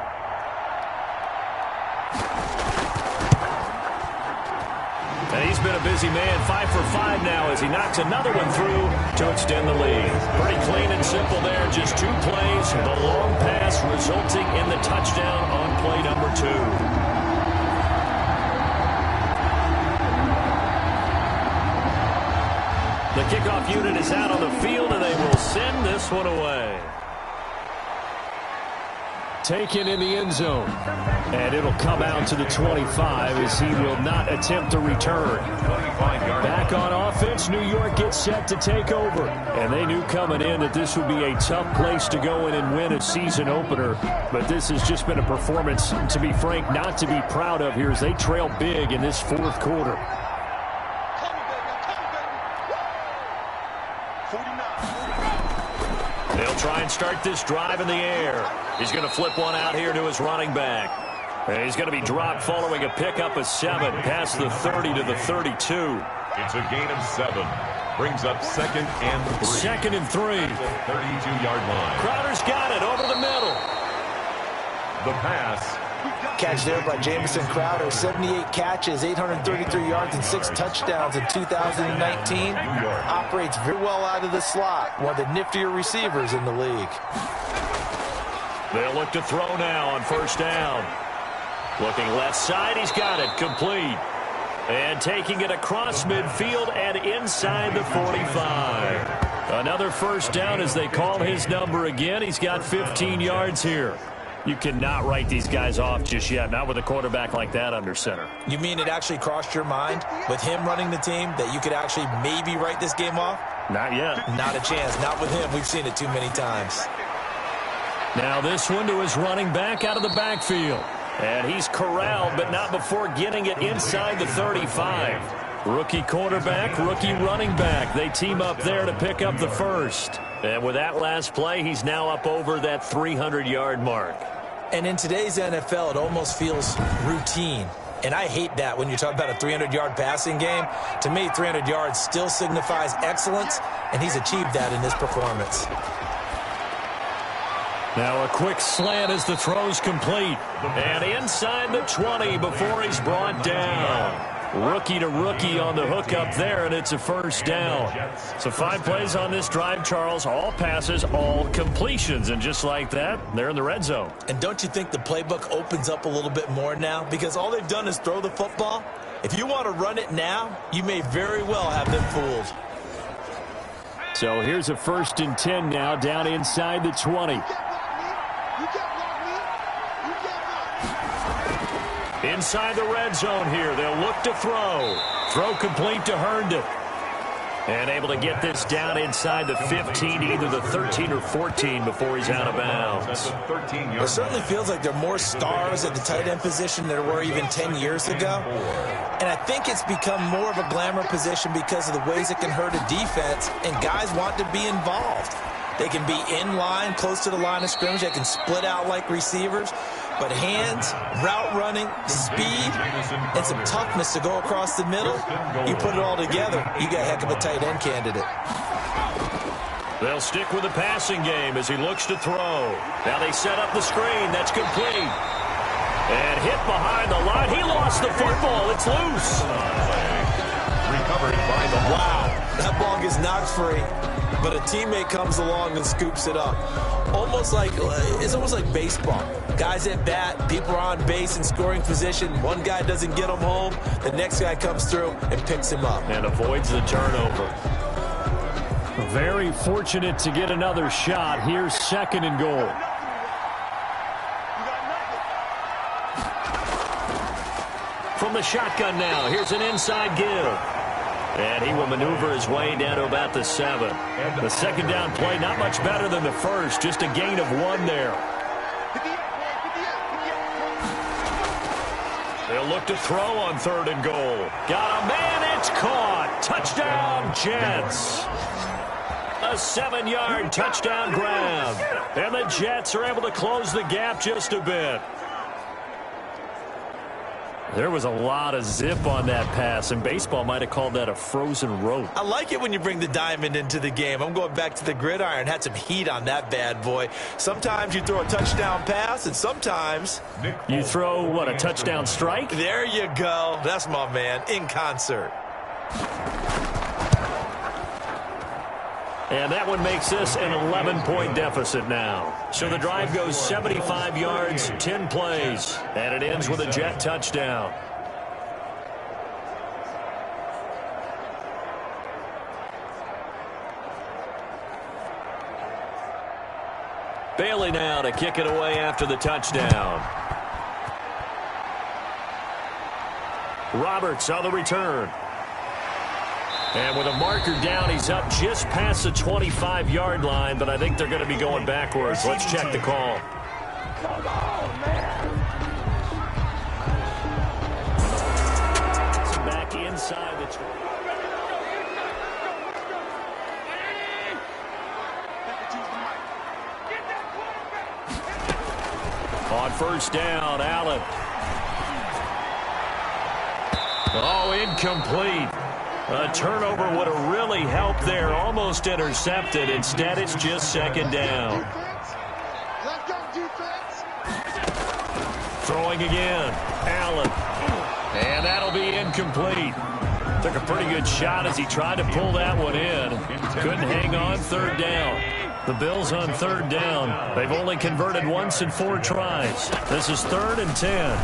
And he's been a busy man, 5 for 5 now as he knocks another one through to extend the lead. Pretty clean and simple there, just 2 plays. The long pass resulting in the touchdown on play number 2. The kickoff unit is out on the field, and they will send this one away. Taken in the end zone. And it'll come out to the 25 as he will not attempt to return. Back on offense, New York gets set to take over. And they knew coming in that this would be a tough place to go in and win a season opener. But this has just been a performance, to be frank, not to be proud of here as they trail big in this 4th quarter. They'll try and start this drive in the air. He's going to flip one out here to his running back. And he's going to be dropped following a pickup of 7 past the 30 to the 32. It's a gain of 7. Brings up 2nd and 3. 2nd and 3. 32-yard line. Crowder's got it over the middle. The pass Catch there by Jamison Crowder. 78 catches, 833 yards, and 6 touchdowns in 2019. Operates very well out of the slot. One of the niftier receivers in the league. They'll look to throw now on first down. Looking left side, he's got it, complete. And taking it across midfield and inside the 45. Another first down as they call his number again. He's got 15 yards here. You cannot write these guys off just yet, not with a quarterback like that under center. You mean it actually crossed your mind with him running the team that you could actually maybe write this game off? Not yet. Not a chance. Not with him. We've seen it too many times. Now this one to his running back out of the backfield. And he's corralled, but not before getting it inside the 35. Rookie quarterback, rookie running back. They team up there to pick up the first. And with that last play, he's now up over that 300-yard mark. And in today's NFL, it almost feels routine. And I hate that when you talk about a 300-yard passing game. To me, 300 yards still signifies excellence, and he's achieved that in this performance. Now a quick slant as the throw's complete. And inside the 20 before he's brought down. Rookie to rookie on the hook up there, and it's a first down. So 5 plays on this drive, Charles. All passes, all completions. And just like that, they're in the red zone. And don't you think the playbook opens up a little bit more now? Because all they've done is throw the football. If you want to run it now, you may very well have them fooled. So here's a 1st and 10 now down inside the 20. Inside the red zone here. They'll look to throw. Throw complete to Herndon. And able to get this down inside the 15, either the 13 or 14 before he's out of bounds. It certainly feels like there are more stars at the tight end position than there were even 10 years ago. And I think it's become more of a glamour position because of the ways it can hurt a defense, and guys want to be involved. They can be in line, close to the line of scrimmage. They can split out like receivers. But hands, route running, speed, and some toughness to go across the middle, you put it all together, you got a heck of a tight end candidate. They'll stick with the passing game as he looks to throw. Now they set up the screen. That's complete. And hit behind the line. He lost the football. It's loose. Recovered by the... Wow, that ball gets knocked free, but a teammate comes along and scoops it up. It's almost like baseball. Guys at bat, people are on base in scoring position. One guy doesn't get him home. The next guy comes through and picks him up. And avoids the turnover. Very fortunate to get another shot. Here's 2nd and goal. From the shotgun now, here's an inside give. And he will maneuver his way down to about the 7. The 2nd down play, not much better than the first. Just a gain of 1 there. They'll look to throw on 3rd and goal. Got a man, it's caught. Touchdown, Jets. A 7-yard touchdown grab. And the Jets are able to close the gap just a bit. There was a lot of zip on that pass, and baseball might have called that a frozen rope. I like it when you bring the diamond into the game. I'm going back to the gridiron. Had some heat on that bad boy. Sometimes you throw a touchdown pass, and sometimes... You throw, what, a touchdown strike? There you go. That's my man, in concert. And that one makes this an 11-point deficit now. So the drive goes 75 yards, 10 plays, and it ends with a Jet touchdown. Bailey now to kick it away after the touchdown. Roberts on the return. And with a marker down, he's up just past the 25-yard line, but I think they're going to be going backwards. Let's check the call. Come on, man. Back inside the... On first down, Allen. Oh, incomplete. A turnover would have really helped there. Almost intercepted. Instead, it's just 2nd down. Let's go, defense. Throwing throwing again. Allen. And that'll be incomplete. Took a pretty good shot as he tried to pull that one in. Couldn't hang on. Third down. The Bills on third down. They've only converted once in 4 tries. This is 3rd and 10.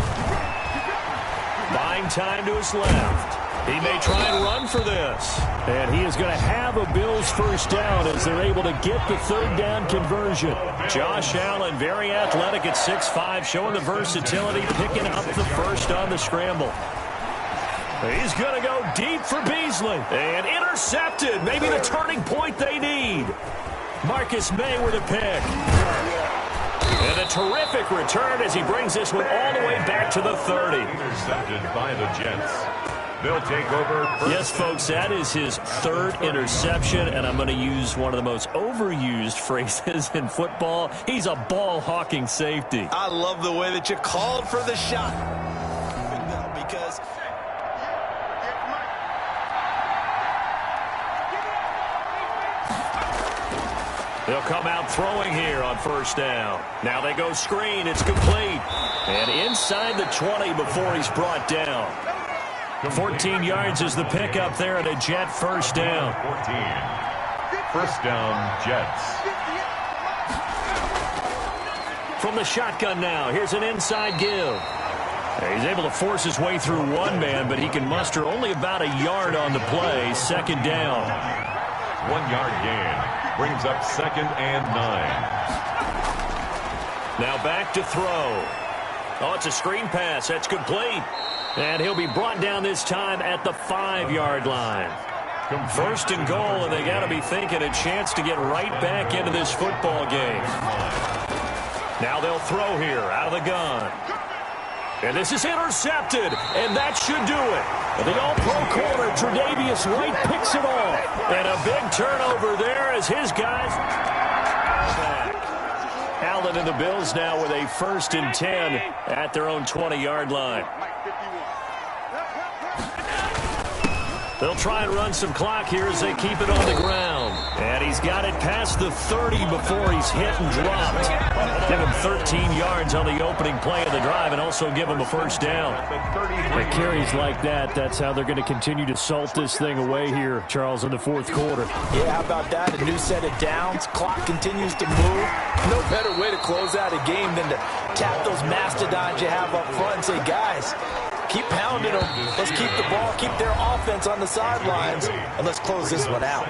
Buying time to his left. He may try and run for this. And he is going to have a Bills first down as they're able to get the third down conversion. Josh Allen, very athletic at 6'5", showing the versatility, picking up the first on the scramble. He's going to go deep for Beasley. And intercepted. Maybe the turning point they need. Marcus May with a pick. And a terrific return as he brings this one all the way back to the 30. Intercepted by the Jets. They'll take over. Yes, folks, that is his 3rd interception, and I'm going to use one of the most overused phrases in football. He's a ball-hawking safety. I love the way that you called for the shot. Because they'll come out throwing here on first down. Now they go screen. It's complete. And inside the 20 before he's brought down. 14 yards is the pickup there at a Jet first down. 14. First down, Jets. From the shotgun now, here's an inside give. He's able to force his way through one man, but he can muster only about a yard on the play. Second down. 1 yard gain. Brings up 2nd and 9. Now back to throw. Oh, it's a screen pass. That's complete. And he'll be brought down this time at the 5-yard line. First and goal, and they got to be thinking a chance to get right back into this football game. Now they'll throw here out of the gun. And this is intercepted, and that should do it. The all-pro corner, Tre'Davious White, picks it off. And a big turnover there as his guys back. Allen and the Bills now with a 1st and 10 at their own 20-yard line. They'll try and run some clock here as they keep it on the ground. And he's got it past the 30 before he's hit and dropped. Give him 13 yards on the opening play of the drive and also give him a first down. With carries like that, that's how they're going to continue to salt this thing away here, Charles, in the 4th quarter. Yeah, how about that? A new set of downs. Clock continues to move. No better way to close out a game than to tap those mastodons you have up front and say, guys, keep pounding them. Let's keep the ball, keep their offense on the sidelines, and let's close this one out.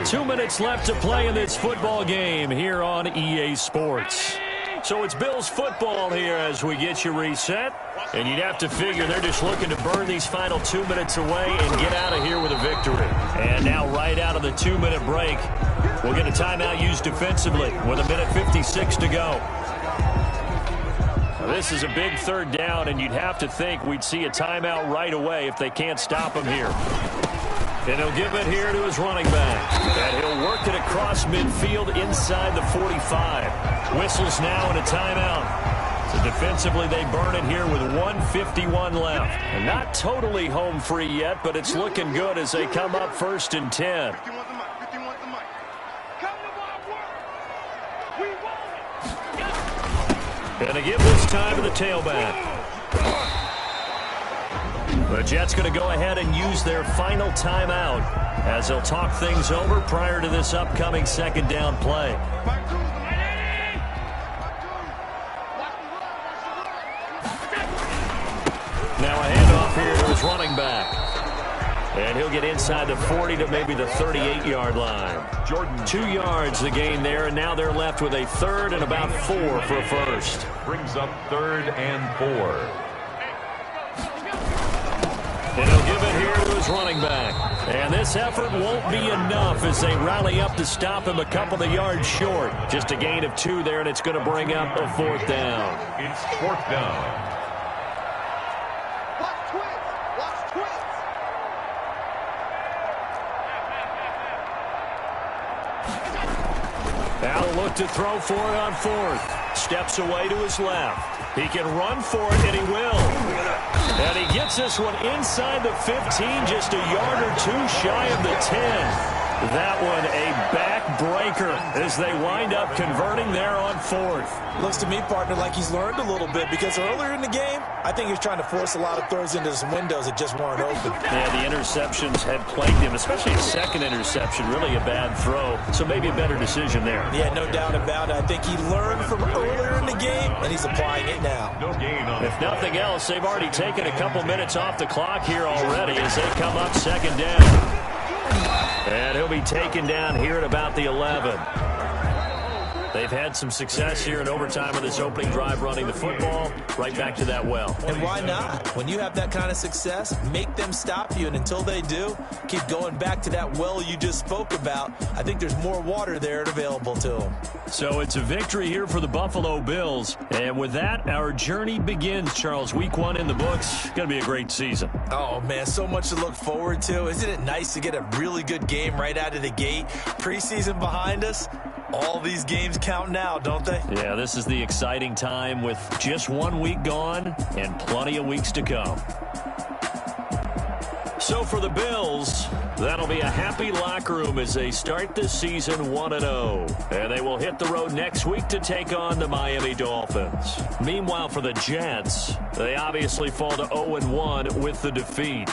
2 minutes left to play in this football game here on EA Sports. So it's Bills football here as we get you reset. And you'd have to figure they're just looking to burn these final 2 minutes away and get out of here with a victory. And now right out of the 2-minute break, we'll get a timeout used defensively with 1:56 to go. This is a big 3rd down, and you'd have to think we'd see a timeout right away if they can't stop him here. And he'll give it here to his running back. And he'll work it across midfield inside the 45. Whistles now and a timeout. So defensively, they burn it here with 1:51 left. And not totally home free yet, but it's looking good as they come up 1st and 10. And they give this time to the tailback. The Jets going to go ahead and use their final timeout as they'll talk things over prior to this upcoming 2nd down play. Now a handoff here to his running back. And he'll get inside the 40 to maybe the 38-yard line. Jordan. 2 yards the gain there, and now they're left with a 3rd and about 4 for a first. Brings up 3rd and 4. And he'll give it here to his running back. And this effort won't be enough as they rally up to stop him a couple of yards short. Just a gain of 2 there, and it's going to bring up a 4th down. It's 4th down. Now look to throw for it on 4th. Steps away to his left. He can run for it, and he will. And he gets this one inside the 15, just a yard or 2 shy of the 10. That one a backbreaker as they wind up converting there on fourth. Looks to me, partner, like he's learned a little bit because earlier in the game, I think he was trying to force a lot of throws into some windows that just weren't open. Yeah, the interceptions had plagued him, especially his second interception, really a bad throw. So maybe a better decision there. Yeah, no doubt about it. I think he learned from earlier in the game, and he's applying it now. No gain on If nothing else, they've already taken a couple minutes off the clock here already as they come up second down. And he'll be taken down here at about the 11. They've had some success here in overtime of this opening drive running the football. Right back to that well. And why not? When you have that kind of success, make them stop you. And until they do, keep going back to that well you just spoke about. I think there's more water there available to them. So it's a victory here for the Buffalo Bills. And with that, our journey begins, Charles. Week 1 in the books. Going to be a great season. Oh, man, so much to look forward to. Isn't it nice to get a really good game right out of the gate? Preseason behind us. All these games count now, don't they? Yeah, this is the exciting time with just 1 week gone and plenty of weeks to come. So for the Bills, that'll be a happy locker room as they start this season 1-0. And they will hit the road next week to take on the Miami Dolphins. Meanwhile, for the Jets, they obviously fall to 0-1 with the defeat.